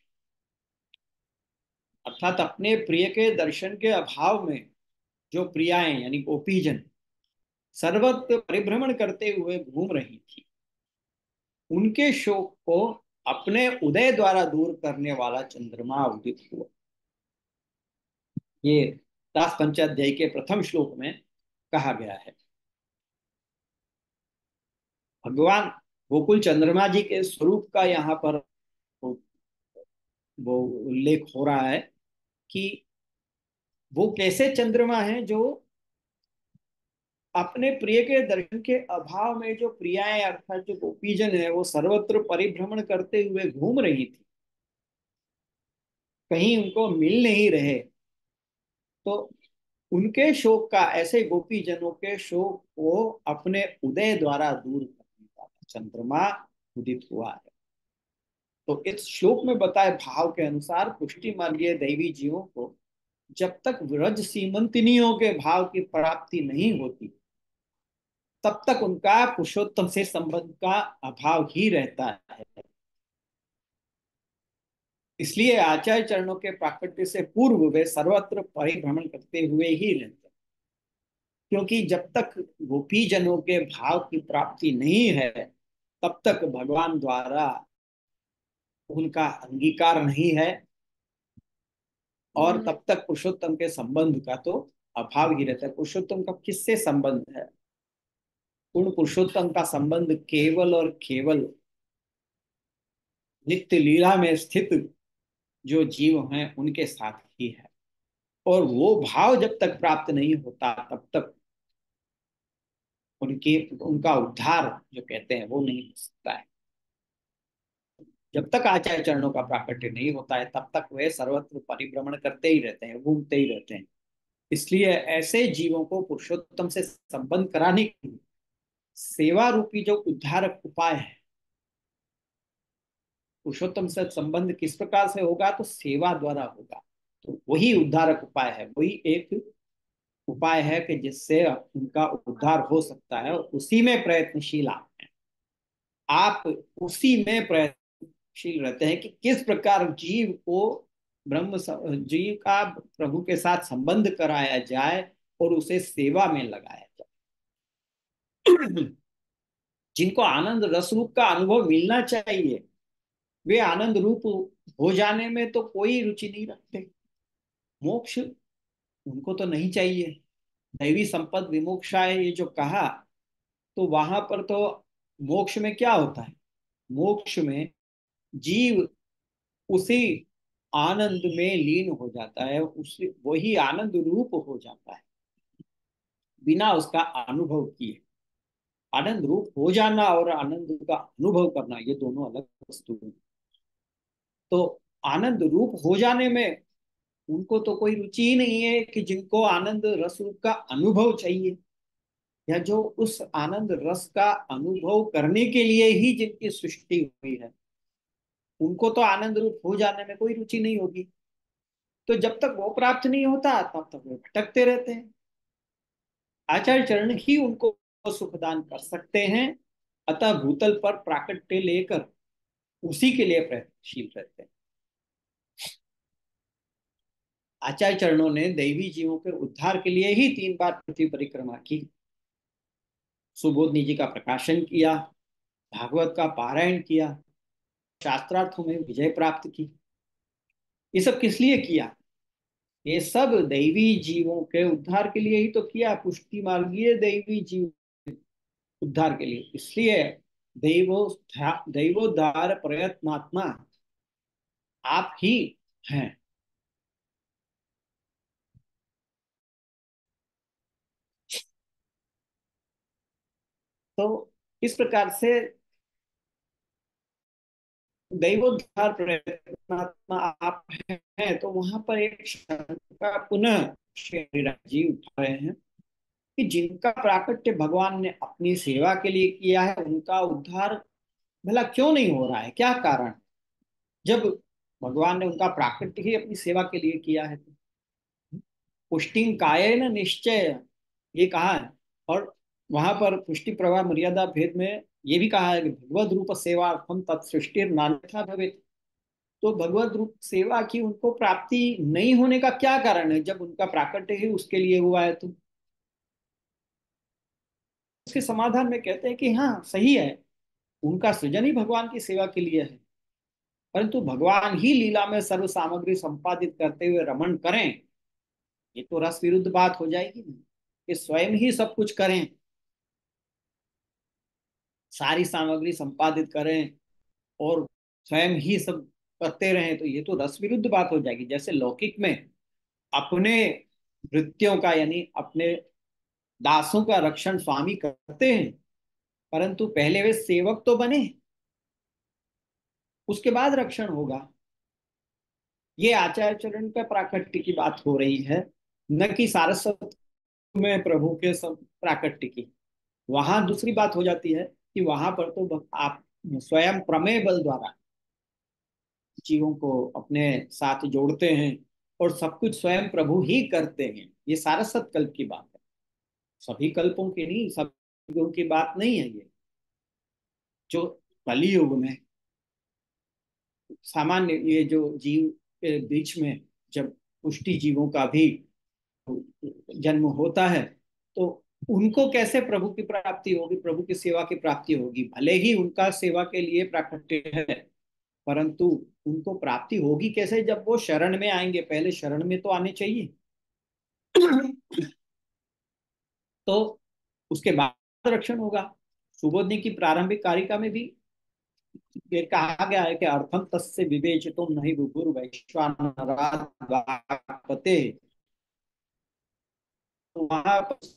अर्थात अपने प्रिय के दर्शन के अभाव में जो प्रियाएं यानी गोपीजन सर्वत्र परिभ्रमण करते हुए घूम रही थी, उनके शोक को अपने उदय द्वारा दूर करने वाला चंद्रमा उदित हुआ। ये दास पंचाध्याय के प्रथम श्लोक में कहा गया है। भगवान गोकुल चंद्रमा जी के स्वरूप का यहाँ पर वो, वो उल्लेख हो रहा है कि वो कैसे चंद्रमा है जो अपने प्रिय के दर्शन के अभाव में जो प्रियाएं अर्थात जो गोपीजन है वो सर्वत्र परिभ्रमण करते हुए घूम रही थी, कहीं उनको मिल नहीं रहे। तो उनके शोक का, ऐसे गोपीजनों के शोक को अपने उदय द्वारा दूर करने वाला चंद्रमा उदित हुआ है। तो इस श्लोक में बताए भाव के अनुसार पुष्टि मार्गीय दैवी जीवों को जब तक व्रज सीमंतिनियों के भाव की प्राप्ति नहीं होती तब तक उनका पुरुषोत्तम से संबंध का अभाव ही रहता है। इसलिए आचार्य चरणों के प्राकट्य से पूर्व वे सर्वत्र परिभ्रमण करते हुए ही रहते हैं, क्योंकि जब तक गोपी जनों के भाव की प्राप्ति नहीं है तब तक भगवान द्वारा उनका अंगीकार नहीं है, और तब तक पुरुषोत्तम के संबंध का तो अभाव ही रहता है। पुरुषोत्तम का किससे संबंध है? पूर्ण पुरुषोत्तम का संबंध केवल और केवल नित्य लीला में स्थित जो जीव हैं उनके साथ ही है, और वो भाव जब तक प्राप्त नहीं होता तब तक उनके उनका उद्धार जो कहते हैं वो नहीं हो सकता है। जब तक आचार्य चरणों का प्राकट्य नहीं होता है तब तक वे सर्वत्र परिभ्रमण करते ही रहते हैं, घूमते ही रहते हैं। इसलिए ऐसे जीवों को पुरुषोत्तम से संबंध कराने की सेवा रूपी जो उद्धारक उपाय है पुरुषोत्तम से संबंध किस प्रकार से होगा, तो सेवा द्वारा होगा। तो वही उद्धारक उपाय है, वही एक उपाय है कि जिससे उनका उद्धार हो सकता है, और उसी में प्रयत्नशील आप हैं। आप उसी में प्रयत्नशील रहते हैं कि किस प्रकार जीव को जीव का प्रभु के साथ संबंध कराया जाए और उसे सेवा में लगाया जाए। जिनको आनंद रस रूप का अनुभव मिलना चाहिए, वे आनंद रूप हो जाने में तो कोई रुचि नहीं रखते। मोक्ष उनको तो नहीं चाहिए। दैवी संपद विमोक्षा है, ये जो कहा, तो वहां पर तो मोक्ष में क्या होता है? मोक्ष में जीव उसी आनंद में लीन हो जाता है, उसी वही आनंद रूप हो जाता है, बिना उसका अनुभव किए। आनंद रूप हो जाना और आनंद का अनुभव करना, ये दोनों अलग वस्तु हैं। तो आनंद रूप हो जाने में उनको तो कोई रुचि ही नहीं है, कि जिनको आनंद रस रूप का अनुभव चाहिए, या जो उस आनंद रस का अनुभव करने के लिए ही जिनकी सृष्टि हुई है, उनको तो आनंद रूप हो जाने में कोई रुचि नहीं होगी। तो जब तक वो प्राप्त नहीं होता तब तक वो भटकते रहते हैं। आचार्य चरण ही उनको सुखदान कर सकते हैं। अतः भूतल पर प्राकट्य लेकर उसी के लिए प्रयत्नशील रहते हैं। आचार्य चरणों ने दैवी जीवों के उद्धार के लिए ही 3 बार पृथ्वी परिक्रमा की, सुबोधनी जी का प्रकाशन किया, भागवत का पारायण किया, शास्त्रार्थों में विजय प्राप्त की। ये सब किस लिए किया? ये सब दैवी जीवों के उद्धार के लिए ही तो किया, पुष्टि मार्गीय दैवी जीव उद्धार के लिए। इसलिए दैवो दैवोद्धार प्रयत्नात्मा आप ही हैं। तो इस प्रकार से दैवोद्धार प्रयत्नात्मा आप हैं। तो वहां पर एक शंका पुनः श्री हरिराज जी उठा रहे हैं कि जिनका प्राकट्य भगवान ने अपनी सेवा के लिए किया है, उनका उद्धार भला क्यों नहीं हो रहा है? क्या कारण? जब भगवान ने उनका प्राकट्य ही अपनी सेवा के लिए किया है, तो पुष्टिं कायेन निश्चय, ये कहा है। और वहां पर पुष्टि प्रवाह मर्यादा भेद में ये भी कहा है कि भगवद रूप सेवार्थम तत्सृष्टिर नान्यथा भवेत्। तो भगवत रूप सेवा की उनको प्राप्ति नहीं होने का क्या कारण है, जब उनका प्राकट्य ही उसके लिए हुआ है? तो उसके समाधान में कहते हैं कि हाँ सही है, उनका सृजन ही भगवान की सेवा के लिए है, परंतु भगवान ही लीला में सर्व सामग्री संपादित करते हुए रमण करें, ये तो रस विरुद्ध बात हो जाएगी ना। कि स्वयं ही सब कुछ करें, सारी सामग्री संपादित करें और स्वयं ही सब करते रहें, तो ये तो रस विरुद्ध बात हो जाएगी। जैसे लौकिक में अपने भृत्यों का, यानी अपने दासों का रक्षण स्वामी करते हैं, परंतु पहले वे सेवक तो बने, उसके बाद रक्षण होगा। ये आचार्य चरण का प्राकट्य की बात हो रही है, न कि सारस्वत में प्रभु के सब प्राकट्य की। वहां दूसरी बात हो जाती है कि वहां पर तो आप स्वयं प्रमेय बल द्वारा जीवों को अपने साथ जोड़ते हैं, और सब कुछ स्वयं प्रभु ही करते हैं। ये सारस्वत कल्प की बात है, सभी कल्पों की नहीं, सभी युगों की बात नहीं है ये। जो कलियुग में सामान्य ये जो जीव के बीच में जब पुष्टि जीवों का भी जन्म होता है, तो उनको कैसे प्रभु की प्राप्ति होगी, प्रभु की सेवा की प्राप्ति होगी? भले ही उनका सेवा के लिए प्राकट्य है, परंतु उनको प्राप्ति होगी कैसे? जब वो शरण में आएंगे, पहले शरण में तो आने चाहिए। तो उसके बाद रक्षण होगा। सुबोधनी की प्रारंभिक कारिका में भी ये कहा गया है कि अर्थम तस्य विवेचितो नहीं विभुर वैश्वानरात् वाक्पते। तो वहां पर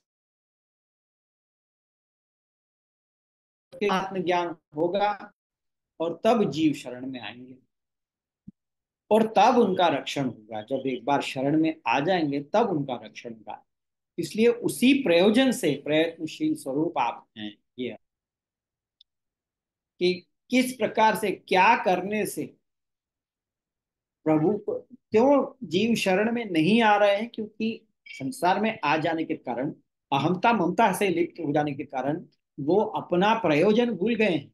आत्मज्ञान होगा, और तब जीव शरण में आएंगे, और तब उनका रक्षण होगा। जब एक बार शरण में आ जाएंगे तब उनका रक्षण होगा। इसलिए उसी प्रयोजन से प्रयत्नशील स्वरूप आप हैं। ये कि किस प्रकार से, क्या करने से प्रभु को, क्यों जीव शरण में नहीं आ रहे हैं? क्योंकि संसार में आ जाने के कारण, अहमता ममता से लिप्त हो जाने के कारण वो अपना प्रयोजन भूल गए हैं।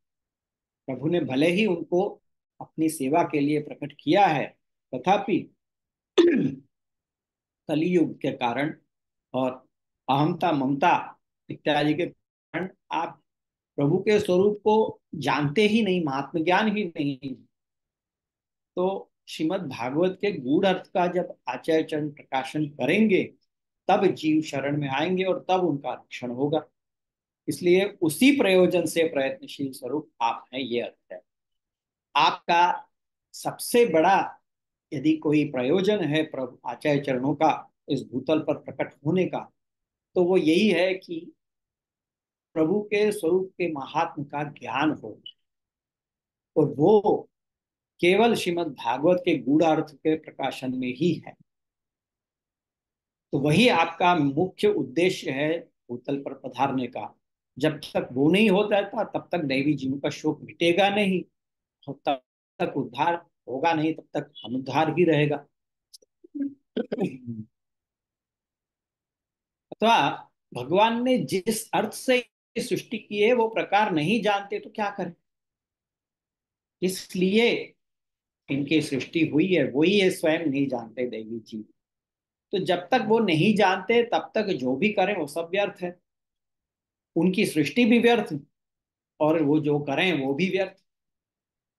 प्रभु ने भले ही उनको अपनी सेवा के लिए प्रकट किया है, तथापि कलियुग के कारण और अहमता ममता इत्यादि के कारण आप प्रभु के स्वरूप को जानते ही नहीं, महात्म ज्ञान ही नहीं। तो श्रीमद् भागवत के गूढ़ अर्थ का जब आचार्य चरण प्रकाशन करेंगे, तब जीव शरण में आएंगे और तब उनका रक्षण होगा। इसलिए उसी प्रयोजन से प्रयत्नशील स्वरूप आप हैं, ये अर्थ है आपका। सबसे बड़ा यदि कोई प्रयोजन है प्रभु आचार्य चरणों का इस भूतल पर प्रकट होने का, तो वो यही है कि प्रभु के स्वरूप के महात्म का ज्ञान हो, और वो केवल श्रीमद् भागवत के गूढ़ार्थ के प्रकाशन में ही है। तो वही आपका मुख्य उद्देश्य है भूतल पर पधारने का। जब तक वो नहीं होता था, तब तक दैवी जीवन का शोक मिटेगा नहीं, और तब तक उद्धार होगा नहीं, तब तक अनुद्धार ही रहेगा। अथवा भगवान ने जिस अर्थ से सृष्टि की है वो प्रकार नहीं जानते तो क्या करें, इसलिए इनकी सृष्टि हुई है, वही ये स्वयं नहीं जानते दैवी जी। तो जब तक वो नहीं जानते तब तक जो भी करें वो सब व्यर्थ है, उनकी सृष्टि भी व्यर्थ और वो जो करें वो भी व्यर्थ।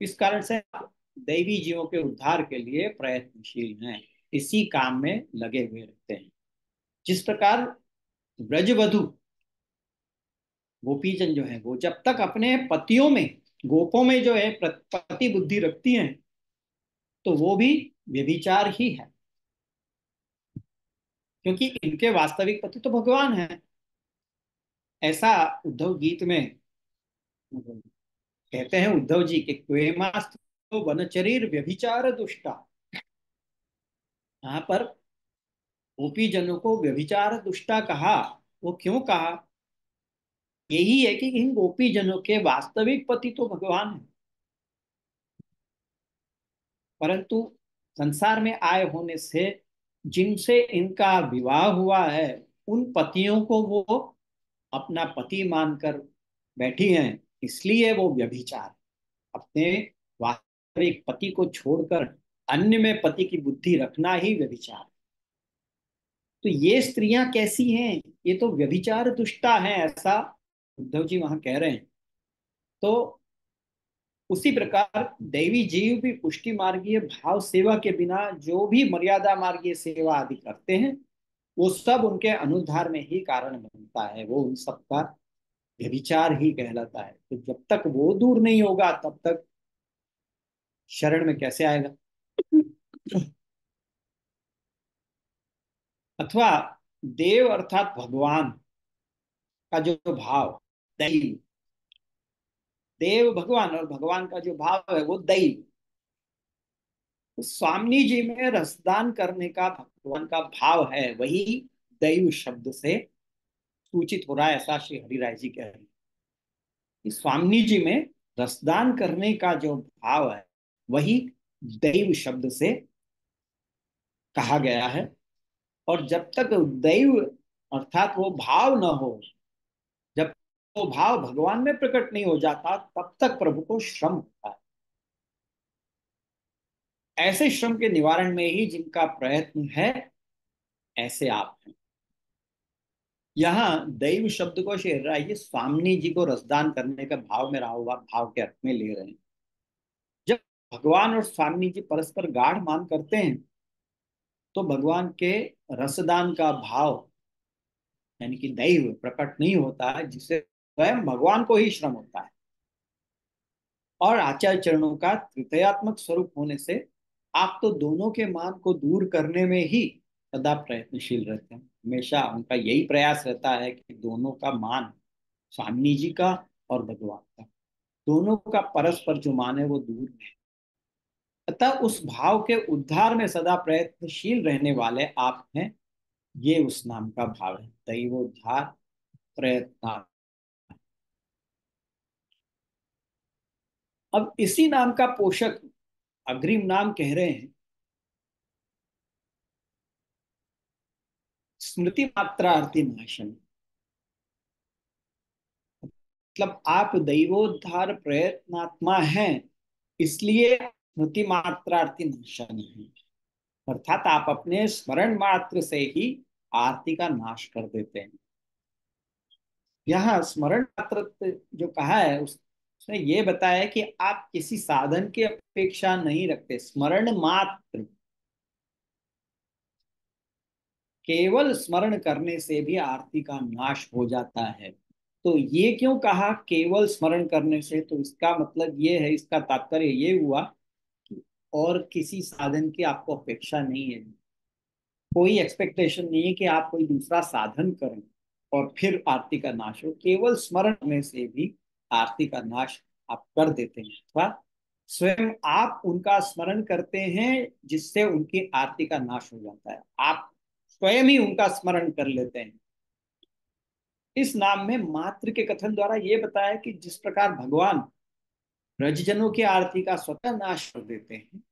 इस कारण से आप दैवी जीवों के उद्धार के लिए प्रयत्नशील हैं, इसी काम में लगे हुए रहते हैं। जिस प्रकार ब्रजवधु गोपीजन जो है, वो जब तक अपने पतियों में, गोपों में जो है पति बुद्धि रखती हैं, तो वो भी व्यभिचार ही है, क्योंकि इनके वास्तविक पति तो भगवान है। ऐसा उद्धव गीत में कहते हैं उद्धव जी के, क्वेमास्तो वनचरीर व्यभिचार दुष्टा। यहाँ पर गोपी जनों को व्यभिचार दुष्टा कहा, वो क्यों कहा? यही है कि इन गोपी जनों के वास्तविक पति तो भगवान है, परंतु संसार में आए होने से जिनसे इनका विवाह हुआ है, उन पतियों को वो अपना पति मानकर बैठी हैं, इसलिए वो व्यभिचार, अपने वास्तविक पति को छोड़कर अन्य में पति की बुद्धि रखना ही व्यभिचार। तो ये स्त्रियां कैसी हैं? ये तो व्यभिचार दुष्टा हैं, ऐसा उद्धव जी वहां कह रहे हैं। तो उसी प्रकार दैवी जीव भी पुष्टि मार्गीय भाव सेवा के बिना जो भी मर्यादा मार्गीय सेवा आदि करते हैं, वो सब उनके अनुद्धार में ही कारण बनता है, वो उन सबका व्यभिचार ही कहलाता है। तो जब तक वो दूर नहीं होगा तब तक शरण में कैसे आएगा? अथवा देव अर्थात भगवान का जो भाव, दैव, देव भगवान और भगवान का जो भाव है वो दैव। तो स्वामी जी में रसदान करने का भगवान का भाव है, वही दैव शब्द से सूचित हो रहा है, ऐसा श्री हरिराय जी कह रहे हैं कि स्वामी जी में रसदान करने का जो भाव है वही दैव शब्द से कहा गया है। और जब तक दैव अर्थात वो भाव न हो, जब वो भाव भगवान में प्रकट नहीं हो जाता, तब तक प्रभु को श्रम होता है। ऐसे श्रम के निवारण में ही जिनका प्रयत्न है, ऐसे आप हैं। यहाँ दैव शब्द को शेर रहा है, ये स्वामी जी को रसदान करने का भाव में रहा हुआ भाव के अर्थ में ले रहे हैं। जब भगवान और स्वामी जी परस्पर गाढ़ मान करते हैं, तो भगवान के रसदान का भाव यानी कि दैव प्रकट नहीं होता है, जिससे स्वयं भगवान को ही श्रम होता है। और आचार्य चरणों का तृतीयात्मक स्वरूप होने से आप तो दोनों के मान को दूर करने में ही सदा प्रयत्नशील रहते हैं। हमेशा उनका यही प्रयास रहता है कि दोनों का मान, स्वामी जी का और भगवान का, दोनों का परस्पर जो मान है वो दूर है। अतः उस भाव के उद्धार में सदा प्रयत्नशील रहने वाले आप हैं, ये उस नाम का भाव है, दैवोद्धार प्रयत्न। अब इसी नाम का पोषक अग्रिम नाम कह रहे हैं स्मृति मात्रार्थी नाशन। मतलब आप दैवोद्धार प्रयत्नात्मा हैं, इसलिए स्मृति मात्रार्थी नाशन है। अर्थात आप अपने स्मरण मात्र से ही आरती का नाश कर देते हैं। यहाँ स्मरण मात्र जो कहा है उसने ये बताया कि आप किसी साधन की अपेक्षा नहीं रखते, स्मरण मात्र, केवल स्मरण करने से भी आरती का नाश हो जाता है। तो ये क्यों कहा केवल स्मरण करने से? तो इसका मतलब ये है, इसका तात्पर्य ये हुआ कि और किसी साधन की आपको अपेक्षा नहीं है, कोई एक्सपेक्टेशन नहीं है कि आप कोई दूसरा साधन करें और फिर आरती का नाश हो। केवल स्मरण में से भी आरती का नाश आप कर देते हैं, अथवा स्वयं आप उनका स्मरण करते हैं जिससे उनकी आरती का नाश हो जाता है। आप स्वयं ही उनका स्मरण कर लेते हैं। इस नाम में मात्र के कथन द्वारा ये बताया कि जिस प्रकार भगवान ब्रजजनों की आरती का स्वतः नाश कर देते हैं,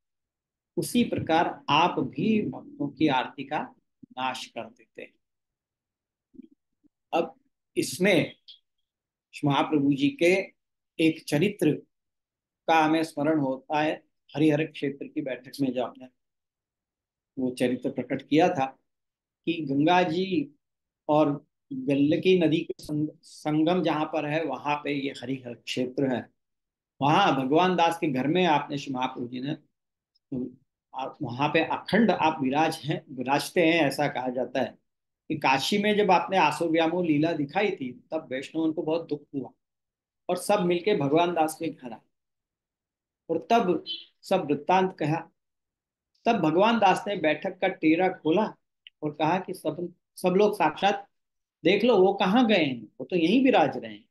उसी प्रकार आप भी भक्तों की आरती का नाश कर देते हैं। अब इसमें महाप्रभु जी के एक चरित्र का हमें स्मरण होता है। हरिहर क्षेत्र की बैठक में जो आपने वो चरित्र प्रकट किया था कि गंगा जी और गंडकी नदी के संगम जहां पर है, वहां पे ये हरिहर क्षेत्र है। वहां भगवान दास के घर में आपने श्री महाप्रभु जी ने, आप वहां पे अखंड आप विराजते हैं। ऐसा कहा जाता है कि काशी में जब आपने आसो व्यामो लीला दिखाई थी, तब वैष्णव को बहुत दुख हुआ और सब मिलके भगवान दास के घर आए और तब सब वृत्तांत कहा। तब भगवान दास ने बैठक का टेरा खोला और कहा कि सब सब लोग साक्षात देख लो, वो कहाँ गए हैं, वो तो यहीं विराज रहे हैं।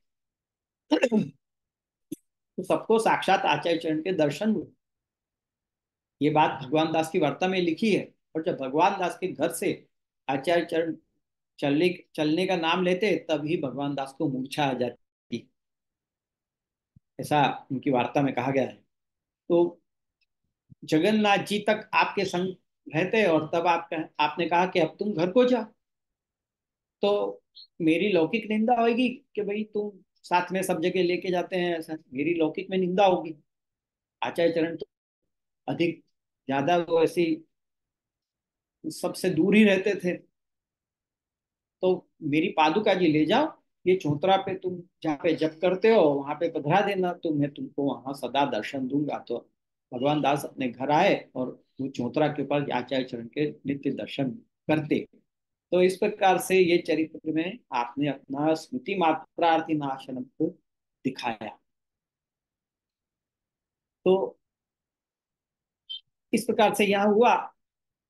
तो सबको साक्षात आचार्य चरण के दर्शन हुए। ये बात भगवान दास की वार्ता में लिखी है। और जब भगवान दास के घर से आचार्य चरण चलने चलने का नाम लेते, तभी भगवान दास को मूर्छा आ जाती, ऐसा उनकी वार्ता में कहा गया है। तो जगन्नाथ जी तक आपके संग रहते और तब आपने कहा कि अब तुम घर को जाओ। तो मेरी लौकिक निंदा होगी कि भाई तुम साथ में सब जगह लेके जाते हैं, ऐसा मेरी लौकिक में निंदा होगी। आचार्य चरण तो अधिक ज्यादा वो ऐसी सबसे दूर ही रहते थे। तो मेरी पादुका जी ले जाओ, ये चौतरा पे तुम जहाँ पे जप करते हो वहां पे पधरा देना, तो मैं तुमको वहां सदा दर्शन दूंगा। तो भगवान दास अपने घर आए और वो चौतरा के ऊपर आचार्य चरण के नित्य दर्शन करते। तो इस प्रकार से ये चरित्र में आपने अपना स्मृति मात्रार्थी नाशनम को दिखाया। तो इस प्रकार से यहाँ हुआ।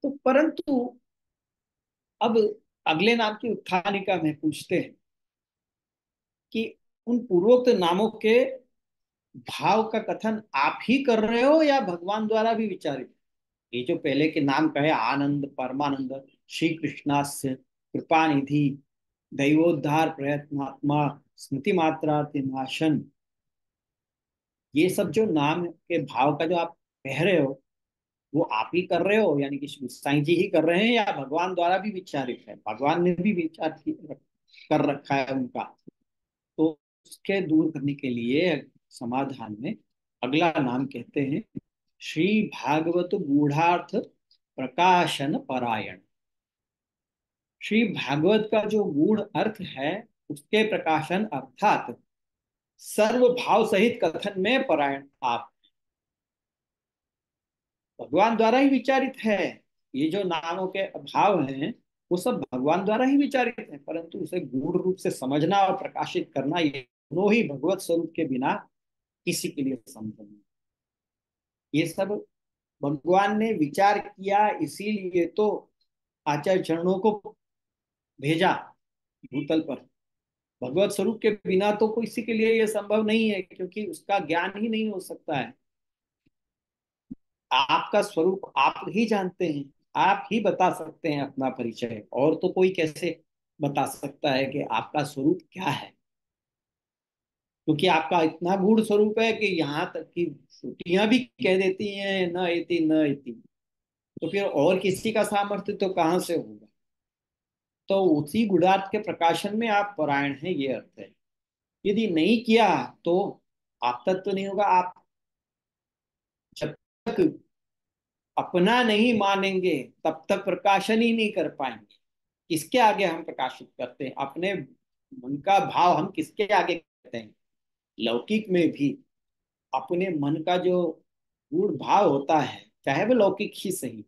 तो परंतु अब अगले नाम की उत्थानिका में पूछते हैं कि उन पूर्वोक्त नामों के भाव का कथन आप ही कर रहे हो या भगवान द्वारा भी विचारित? ये जो पहले के नाम कहे, आनंद, परमानंद, श्री कृष्णास्य, कृपा निधि, दैवोद्धार प्रयत्नात्मा, स्मृति मात्रार्थ नाशन, ये सब जो नाम के भाव का जो आप कह रहे हो, वो आप ही कर रहे हो, यानी कि श्री साईं जी ही कर रहे हैं, या भगवान द्वारा भी विचारित है, भगवान ने भी कर रखा है उनका? तो उसके दूर करने के लिए समाधान में अगला नाम कहते हैं श्री भागवत गूढ़ार्थ प्रकाशन परायण। श्री भागवत का जो गूढ़ अर्थ है उसके प्रकाशन अर्थात सर्व भाव सहित कथन में परायण आप। भगवान द्वारा ही विचारित है। ये जो नामों के भाव हैं वो सब भगवान द्वारा ही विचारित है, परंतु उसे गूढ़ रूप से समझना और प्रकाशित करना, ये दोनों ही भगवत स्वरूप के बिना किसी के लिए संभव नहीं। ये सब भगवान ने विचार किया, इसीलिए तो आचार्य चरणों को भेजा भूतल पर। भगवत स्वरूप के बिना तो किसी के लिए यह संभव नहीं है, क्योंकि उसका ज्ञान ही नहीं हो सकता है। आपका स्वरूप आप ही जानते हैं, आप ही बता सकते हैं अपना परिचय, और तो कोई कैसे बता सकता है कि आपका स्वरूप क्या है? क्योंकि आपका इतना गूढ़ स्वरूप है कि यहाँ तक कि श्रुतियां भी कह देती हैं न इति न इति। तो फिर और किसी का सामर्थ्य तो कहाँ से होगा। तो उसी गुणार्थ के प्रकाशन में आप परायण हैं, ये अर्थ है। यदि नहीं किया तो आप तत्व तो नहीं होगा। आप जब तक अपना नहीं मानेंगे तब तक प्रकाशन ही नहीं कर पाएंगे। किसके आगे हम प्रकाशित करते हैं अपने मन का भाव, हम किसके आगे करते हैं। लौकिक में भी अपने मन का जो गूढ़ भाव होता है, चाहे वो लौकिक ही सही,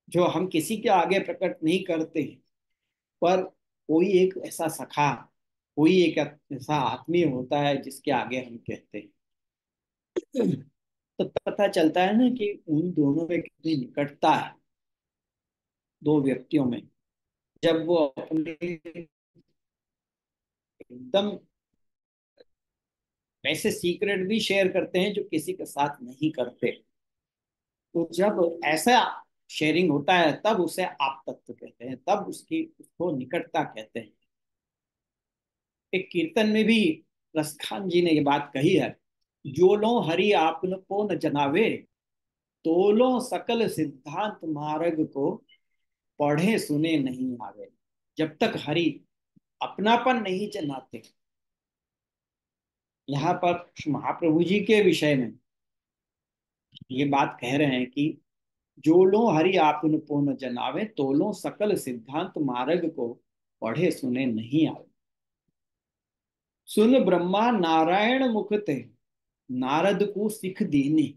जो हम किसी के आगे प्रकट नहीं करते हैं, पर कोई एक ऐसा सखा, कोई एक ऐसा आत्मीय होता है जिसके आगे हम कहते हैं। तो पता चलता है ना कि उन दोनों में कितनी निकटता है, दो व्यक्तियों में। जब वो अपने एकदम वैसे सीक्रेट भी शेयर करते हैं जो किसी के साथ नहीं करते, तो जब ऐसा शेयरिंग होता है तब उसे आप तत्व कहते हैं, तब उसकी उसको निकटता कहते हैं। एक कीर्तन में भी रसखान जी ने ये बात कही है, जो लो हरि आपन को न जनावे, तो लो सकल सिद्धांत मार्ग को पढ़े सुने नहीं आवे। जब तक हरि अपनापन नहीं जनाते, यहाँ पर महाप्रभु जी के विषय में ये बात कह रहे हैं कि जो लो हरि आपन को न जनावे, तो लो सकल सिद्धांत मार्ग को पढ़े सुने नहीं आवे। सुन ब्रह्मा नारायण मुख ते, नारद को सिख दीनी।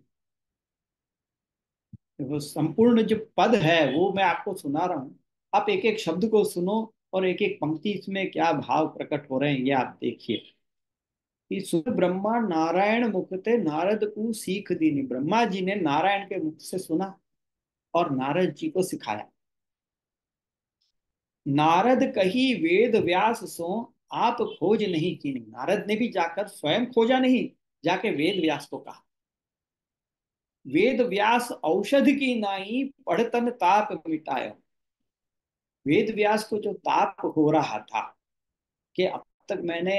वो संपूर्ण जो पद है वो मैं आपको सुना रहा हूं, आप एक एक शब्द को सुनो और एक एक पंक्ति इसमें क्या भाव प्रकट हो रहे हैं ये आप देखिए। कि सुन ब्रह्मा नारायण मुख ते, नारद को सीख दीनी। ब्रह्मा जी ने नारायण के मुख से सुना और नारद जी को सिखाया। नारद कही वेद व्यास सो, आप खोज नहीं कीनी। नारद ने भी जाकर स्वयं खोजा नहीं, जाके वेद व्यास को कहा। वेद व्यास औषध की नाई, पढ़तन ताप मिटायो। वेद व्यास को जो ताप हो रहा था कि अब तक मैंने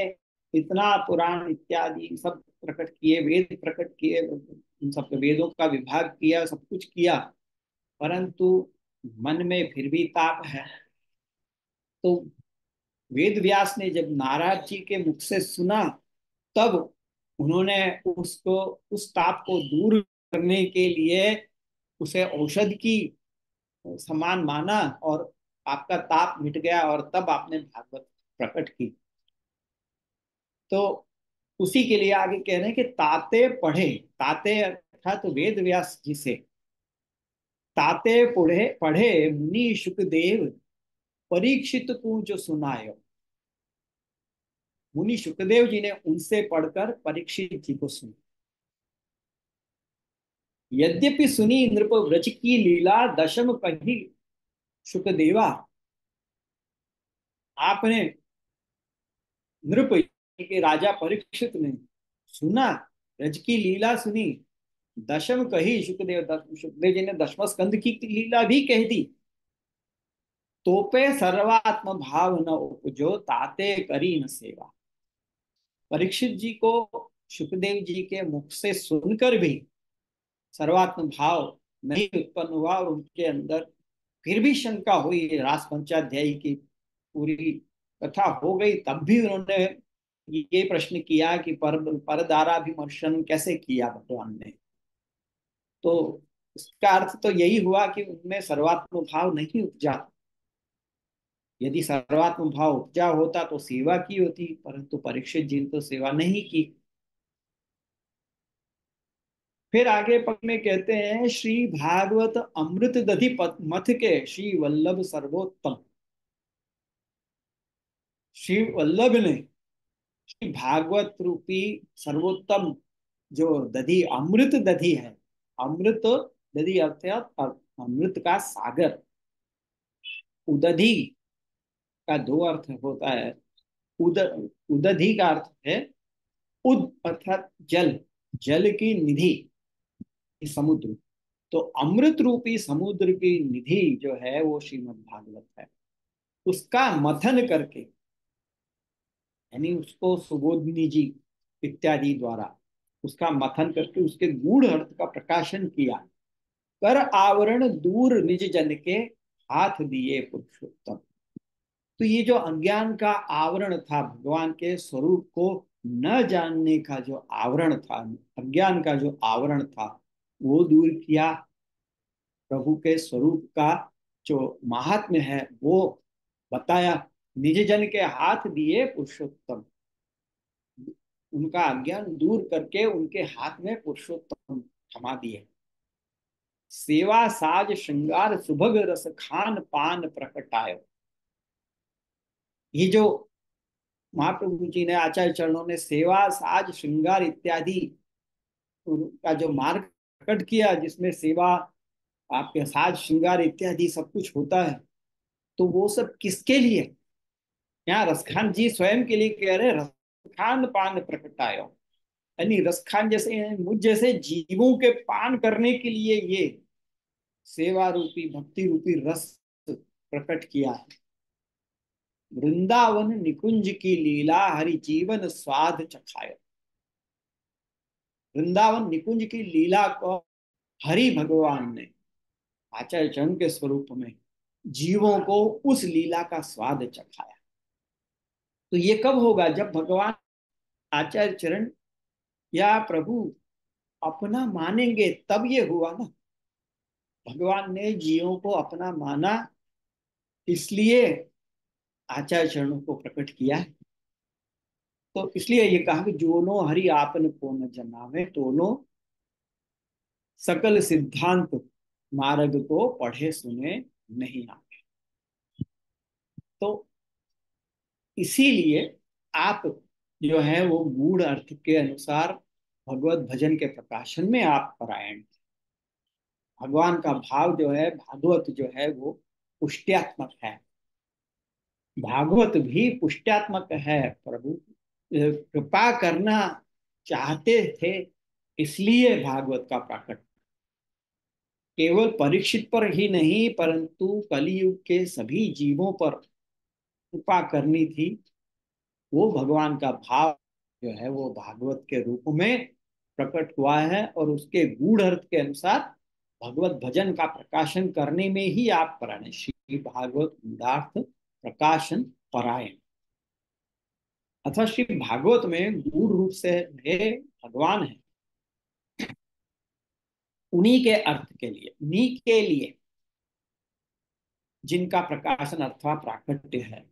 इतना पुराण इत्यादि सब प्रकट किए, वेद प्रकट किए, उन सब वेदों का विभाग किया, सब कुछ किया, परंतु मन में फिर भी ताप है। तो वेद व्यास ने जब नारद जी के मुख से सुना, तब उन्होंने उसको, उस ताप को दूर करने के लिए उसे औषध की समान माना और आपका ताप मिट गया, और तब आपने भागवत प्रकट की। तो उसी के लिए आगे कह रहे हैं कि ताते पढ़े, ताते अर्थात तो वेद व्यास जी से, ताते पढ़े पढ़े मुनि शुकदेव, परीक्षित को जो सुनायो। मुनि शुकदेव जी ने उनसे पढ़कर परीक्षित जी को सुना। यद्यपि सुनी नृप व्रज की लीला, दशम कही शुकदेवा। आपने नृप के राजा परीक्षित ने सुना, ब्रज की लीला सुनी, दशम कही सुखदेव, सुखदेव जी ने दशम स्कंद की लीला भी कह दी। तोपे सर्वात्म भाव न उपजो, ताते करी न सेवा। परीक्षित जी को सुखदेव जी के मुख से सुनकर भी सर्वात्म भाव नहीं उत्पन्न हुआ, और उनके अंदर फिर भी शंका हुई। रास पंचाध्यायी की पूरी कथा हो गई तब भी उन्होंने ये प्रश्न किया कि परदाराभिमर्शन कैसे किया भगवान ने। तो इसका अर्थ तो यही हुआ कि उनमें सर्वात्म भाव नहीं उपजा। यदि सर्वात्म भाव उपजा होता तो सेवा की होती, परंतु परीक्षित जी ने तो सेवा नहीं की। फिर आगे पद में कहते हैं, श्री भागवत अमृत दधि मथ के, श्री वल्लभ सर्वोत्तम। श्री वल्लभ ने श्री भागवत रूपी सर्वोत्तम जो दधि, अमृत दधि है, अमृत दधि अर्थात अमृत का सागर। उदधि का दो अर्थ होता है। उद उदधि का अर्थ है उद अर्थात जल, जल की निधि, समुद्र। तो अमृत रूपी समुद्र की निधि जो है वो श्रीमद् भागवत है। उसका मथन करके यानी उसको सुबोधनी जी इत्यादि द्वारा उसका मंथन करके उसके गूढ़ अर्थ का प्रकाशन किया। कर आवरण दूर निज जन के, हाथ दिए पुरुषोत्तम। तो ये जो अज्ञान का आवरण था, भगवान के स्वरूप को न जानने का जो आवरण था, अज्ञान का जो आवरण था, वो दूर किया। प्रभु के स्वरूप का जो महात्म्य है वो बताया। निज जन के हाथ दिए पुरुषोत्तम, उनका अज्ञान दूर करके उनके हाथ में पुरुषोत्तम थमा दिए। सेवा साज श्रृंगार सुभग रस खान पान प्रकटायो। ये जो महाप्रभु जी ने, आचार्य चरणों ने सेवा साज श्रृंगार इत्यादि का जो मार्ग प्रकट किया, जिसमें सेवा, आपके साज श्रृंगार इत्यादि सब कुछ होता है, तो वो सब किसके लिए? यहाँ रसखान जी स्वयं के लिए कह रहे, रसखान पान प्रकटायो, यानी रसखान जैसे मुझ जैसे जीवों के पान करने के लिए ये सेवा रूपी भक्ति रूपी रस प्रकट किया है। वृंदावन निकुंज की लीला हरि जीवन स्वाद चखायो। वृंदावन निकुंज की लीला को हरि भगवान ने आचार्य चरण के स्वरूप में जीवों को उस लीला का स्वाद चखाया। तो ये कब होगा? जब भगवान आचार्य चरण या प्रभु अपना मानेंगे, तब ये हुआ ना। भगवान ने जीवों को अपना माना, इसलिए आचार्य चरणों को प्रकट किया। तो इसलिए ये कहा कि जोनो हरि आपन को न जनावे, तोनो सकल सिद्धांत मार्ग को पढ़े सुने नहीं आवे। तो इसीलिए आप जो है वो गूढ़ अर्थ के अनुसार भगवत भजन के प्रकाशन में आप परायण। भगवान का भाव जो है, भागवत जो है वो पुष्ट्यात्मक है। भागवत भी पुष्ट्यात्मक है। प्रभु कृपा करना चाहते थे, इसलिए भागवत का प्रकट केवल परीक्षित पर ही नहीं, परंतु कलयुग के सभी जीवों पर कृपा करनी थी। वो भगवान का भाव जो है वो भागवत के रूप में प्रकट हुआ है, और उसके गूढ़ अर्थ के अनुसार भगवत भजन का प्रकाशन करने में ही आप परायण। श्री भागवत गूढ़ार्थ प्रकाशन परायण, अथवा श्री भागवत में गूढ़ रूप से है भगवान है, उन्हीं के अर्थ के लिए, उन्हीं के लिए जिनका प्रकाशन अथवा प्राकट्य है।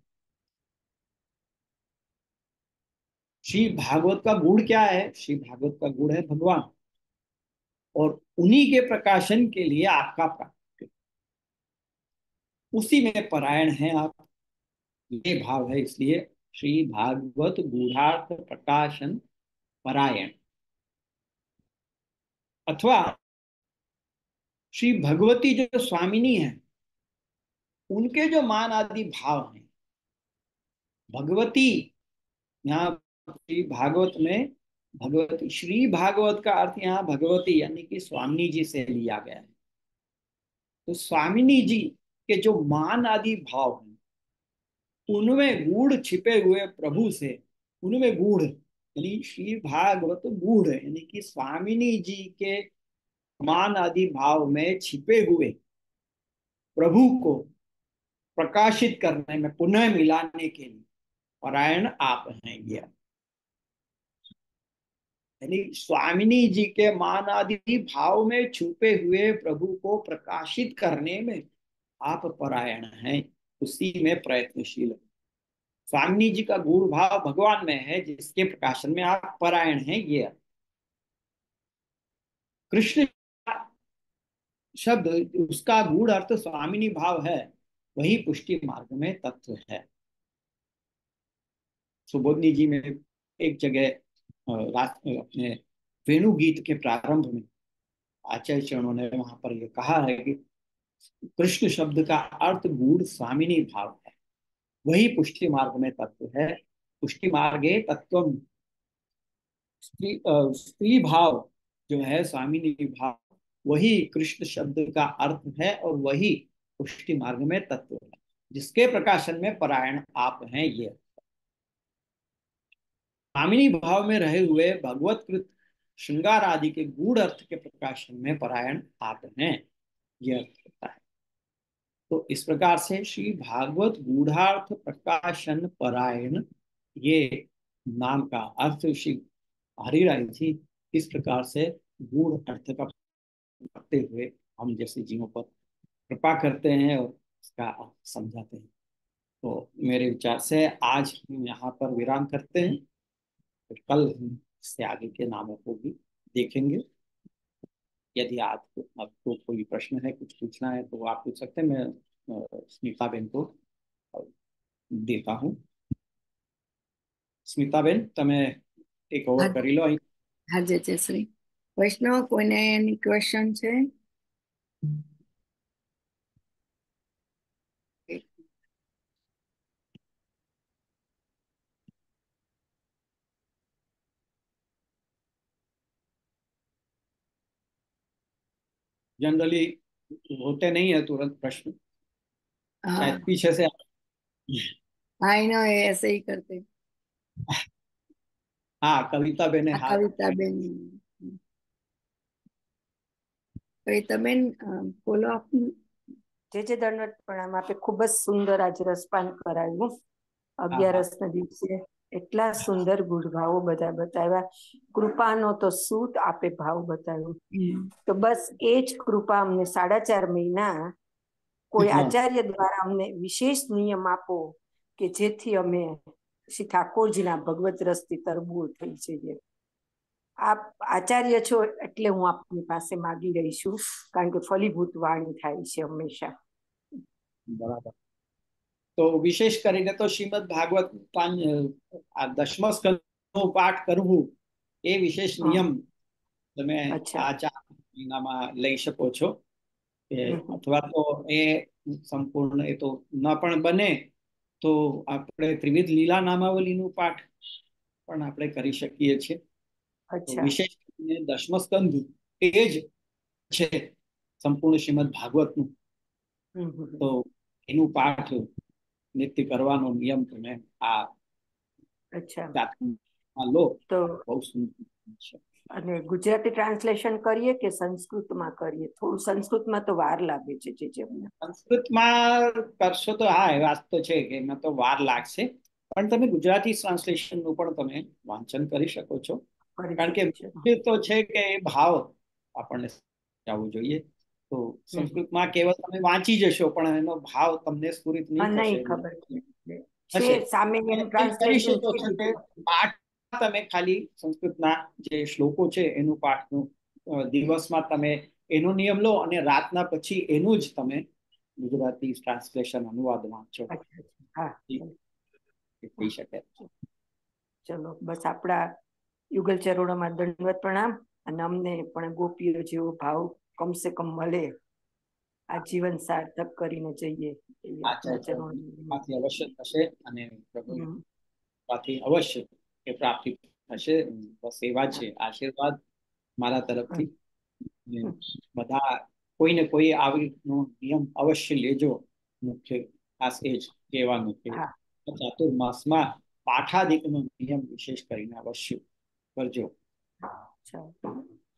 श्री भागवत का गुण क्या है? श्री भागवत का गुण है भगवान, और उन्हीं के प्रकाशन के लिए आपका प्राकट्य, उसी में परायण है आप, ये भाव है। इसलिए श्री भागवत गूढ़ार्थ प्रकाशन परायण, अथवा श्री भगवती जो स्वामिनी है, उनके जो मान आदि भाव हैं। भगवती, यहाँ श्री भागवत में भगवती, श्री भागवत का अर्थ यहाँ भगवती यानी कि स्वामिनी जी से लिया गया है। तो स्वामिनी जी के जो मान आदि भाव हैं, उनमें गूढ़ छिपे हुए प्रभु से, उनमें गूढ़ यानी श्री भागवत गूढ़ यानी कि स्वामिनी जी के मान आदि भाव में छिपे हुए प्रभु को प्रकाशित करने में, पुनः मिलाने के लिए परायण आप हैं। ये यानी स्वामिनी जी के मान आदि भाव में छुपे हुए प्रभु को प्रकाशित करने में आप परायण हैं, उसी में प्रयत्नशील। स्वामिनी जी का गूढ़ भाव भगवान में है, जिसके प्रकाशन में आप परायण हैं। ये कृष्ण शब्द, उसका गूढ़ अर्थ स्वामिनी भाव है, वही पुष्टि मार्ग में तत्व है। सुबोधनी जी में एक जगह अपने वेणु गीत के प्रारंभ में आचार्य चरणों ने वहां पर यह कहा है कि कृष्ण शब्द का अर्थ गूढ़ स्वामिनी भाव है, वही पुष्टि मार्ग में तत्व है। पुष्टि मार्गे तत्व, स्त्री भाव जो है, स्वामिनी भाव, वही कृष्ण शब्द का अर्थ है, और वही पुष्टि मार्ग में तत्व है, जिसके प्रकाशन में परायण आप हैं। ये कामिनी भाव में रहे हुए भगवतकृत श्रृंगार आदि के गूढ़ अर्थ के प्रकाशन में परायण आप हैं, यह अर्थ होता है। तो इस प्रकार से श्री भागवत गूढ़ार्थ प्रकाशन परायण, ये नाम का अर्थ श्री हरिराय जी इस प्रकार से गूढ़ अर्थ का करते हुए हम जैसे जीवों पर कृपा करते हैं और इसका अर्थ समझाते हैं। तो मेरे विचार से आज हम यहाँ पर विराम करते हैं, फिर कल हम इससे आगे के नामों को भी देखेंगे। यदि आपको कोई प्रश्न है, कुछ पूछना है, तो आप पूछ सकते हैं। मैं स्मिता बेन को देता हूँ। स्मिता बेन, તમે ટેક ઓવર કરી લો અહીં। હાજર જય શ્રી વૈષ્ણવ, કોઈને એની ક્વેશ્ચન છે? जनरली होते नहीं है तुरंत प्रश्न, शायद हाँ पीछे से। आई नो, ऐसे ही करते। हाँ, कविता बेने हाथ। कविता बेन, कविता बेन बोलो आप। જે દંડવત પ્રણામ। આપે ખૂબ જ સુંદર આજે રસપાન કરાવ્યું। हाँ हाँ 11 ના દિવસે એટલા સુંદર ગુણભાવો બધા બતાવ્યા। કૃપાનો તો સૂત આપે ભાવ બતાવ્યો। તો બસ એ જ કૃપા અમને 4.5 મહિના કોઈ हाँ આચાર્ય દ્વારા અમને વિશેષ નિયમ આપો કે જેથી અમે શ્રી ઠાકોરજીના ભગવત રસથી તરબૂર થઈ જઈએ। આપ આચાર્ય છો એટલે હું આપની પાસે માગી રહી છું, કારણ કે ફલીભૂત વાણી થાય છે હંમેશા। બરાબર। તો વિશેષ કરીને તો શ્રીમદ ભાગવત 10મા સ્કંદનો પાઠ કરવું એ વિશેષ નિયમ તમે અચ્છા આ 4 મહિનામાં લઈ શકો છો। કે અથવા તો એ સંપૂર્ણ એ તો ન પણ બને તો આપણે ત્રિવિધ લીલા નામાવલીનું પાઠ પણ આપણે કરી શકીએ છીએ। તો અચ્છા વિશેષ કરીને 10મો સ્કંદ એ જ છે સંપૂર્ણ શ્રીમદ ભાગવતનું। તો એનું પાઠ નિત્ય કરવાનો નિયમ તમે આ અચ્છા જાતમાં લો, તો બહુ સુંદર છે। અને ગુજરાતી ટ્રાન્સલેશન કરીએ કે સંસ્કૃતમાં કરીએ? થોડું સંસ્કૃતમાં તો વાર લાગે છે જે અમને। સંસ્કૃતમાં કરશો તો હા, એ વાત તો છે કે એમાં તો વાર લાગશે, પણ તમે ગુજરાતી ટ્રાન્સલેશનનું પણ તમે વાંચન કરી શકો છો। કરી કારણ કે શકીએ છીએ। મુખ્ય તો છે કે એ ભાવ આપણને સમજાવવો જોઈએ। તો સંસ્કૃતમાં કેવળ તમે વાંચી જશો પણ એનો ભાવ તમને સ્ફુરિત નહીં નહીં થશે। ખબર છે, થશે સામે તમે એનું એમ કરી ટ્રાન્સલેશન શકો છો કે પાઠ તમે ખાલી સંસ્કૃતના જે શ્લોકો છે એનું પાઠનું દિવસમાં તમે એનો નિયમ લો અને રાતના પછી એનું જ તમે ગુજરાતી ટ્રાન્સલેશન અનુવાદ વાંચો, હા થઈ શકે। ચલો બસ આપણા યુગલ ચરણોમાં દંડવત પ્રણામ। અને અમને પણ ગોપીઓ જેવો ભાવ કમસે કમ મળે, આ જીવન સાર્થક કરીને જઈએ એવી આપના ચરણોમાં અવશ્ય થશે અને પ્રભુથી અવશ્ય એ પ્રાપ્તિ થશે। બસ એવા છે આશીર્વાદ મારા તરફથી। બધા કોઈને કોઈ આવીનો નિયમ અવશ્ય લેજો। મુખ્ય ખાસ એ જ કહેવાનું કે ચાતુર્માસમાં પાઠાદિકનો નિયમ વિશેષ કરીને અવશ્ય કરજો।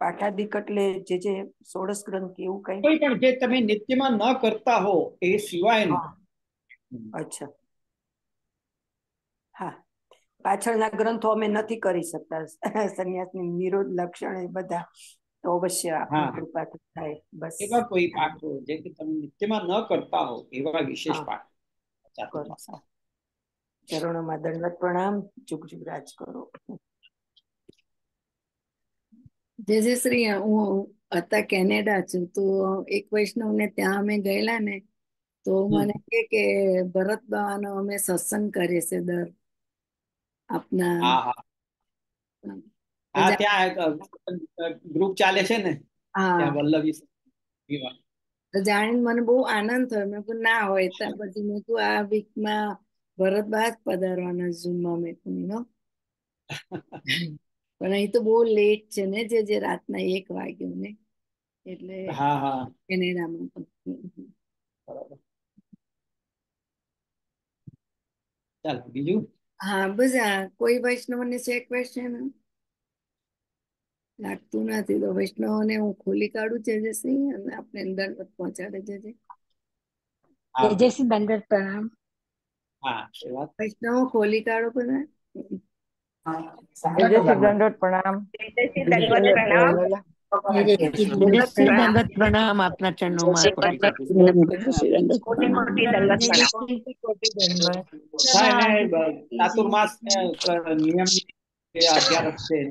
પાઠાદિક એટલે જે 16 ગ્રંથ એવું કઈ? કોઈ પણ જે તમે નિત્યમાં ન કરતા હો એ સિવાયનું। અચ્છા હા, પાછળના ગ્રંથો અમે નથી કરી શકતા, સંન્યાસની નિરોધ લક્ષણ એ બધા, તો અવશ્ય આપની કૃપા થાય। બસ એવા કોઈ પાઠો જે કે તમે નિત્યમાં ન કરતા હો એવા વિશેષ પાઠ ચાતુર્માસમાં। ચરણોમાં દંડવત પ્રણામ। જુગ જુગ રાજ કરો। જય શ્રી, હું હતા કેનેડા છું, તો એક વૈષ્ણવને ત્યાં અમે ગયેલા ને, તો મને કે ભરત બાવાનો અમે સત્સંગ કરીએ છે દર આપના। હા હા હા, ત્યાં ગ્રુપ ચાલે છે ને, ત્યાં વલ્લભી। તો જાણીને મને બહુ આનંદ થયો। મેં કહ્યું ના હોય તો પછી મેં કહ્યું આ વીકમાં ભરત બા જ પધારવાના ઝૂમમાં, મેં કહ્યું પણ અહીં તો બહુ લેટ છે ને, જે રાતના 1 વાગ્યો ને, એટલે હા હા કેનેડામાં બરાબર। ચાલો બીજું હા બધા કોઈ વૈષ્ણવને છે ક્વેશ્ચન? લાગતું નથી તો વૈષ્ણવને હું ખોલી કાઢું જેજેસી અને આપણે દંડવત પહોંચાડે જેજે. हाँ જેજેસી દંડવત પ્રણામ. हाँ ये बात વૈષ્ણવ ખોલી કાઢો બધા. જેજેસી દંડવત પ્રણામ. જેજેસી દંડવત પ્રણામ. જેજેસી દંડવત પ્રણામ. આપના ચરણોમાં કોટી કોટી દંડવત પ્રણામ. था चातुर्मास में नियम के 11 हफ्ते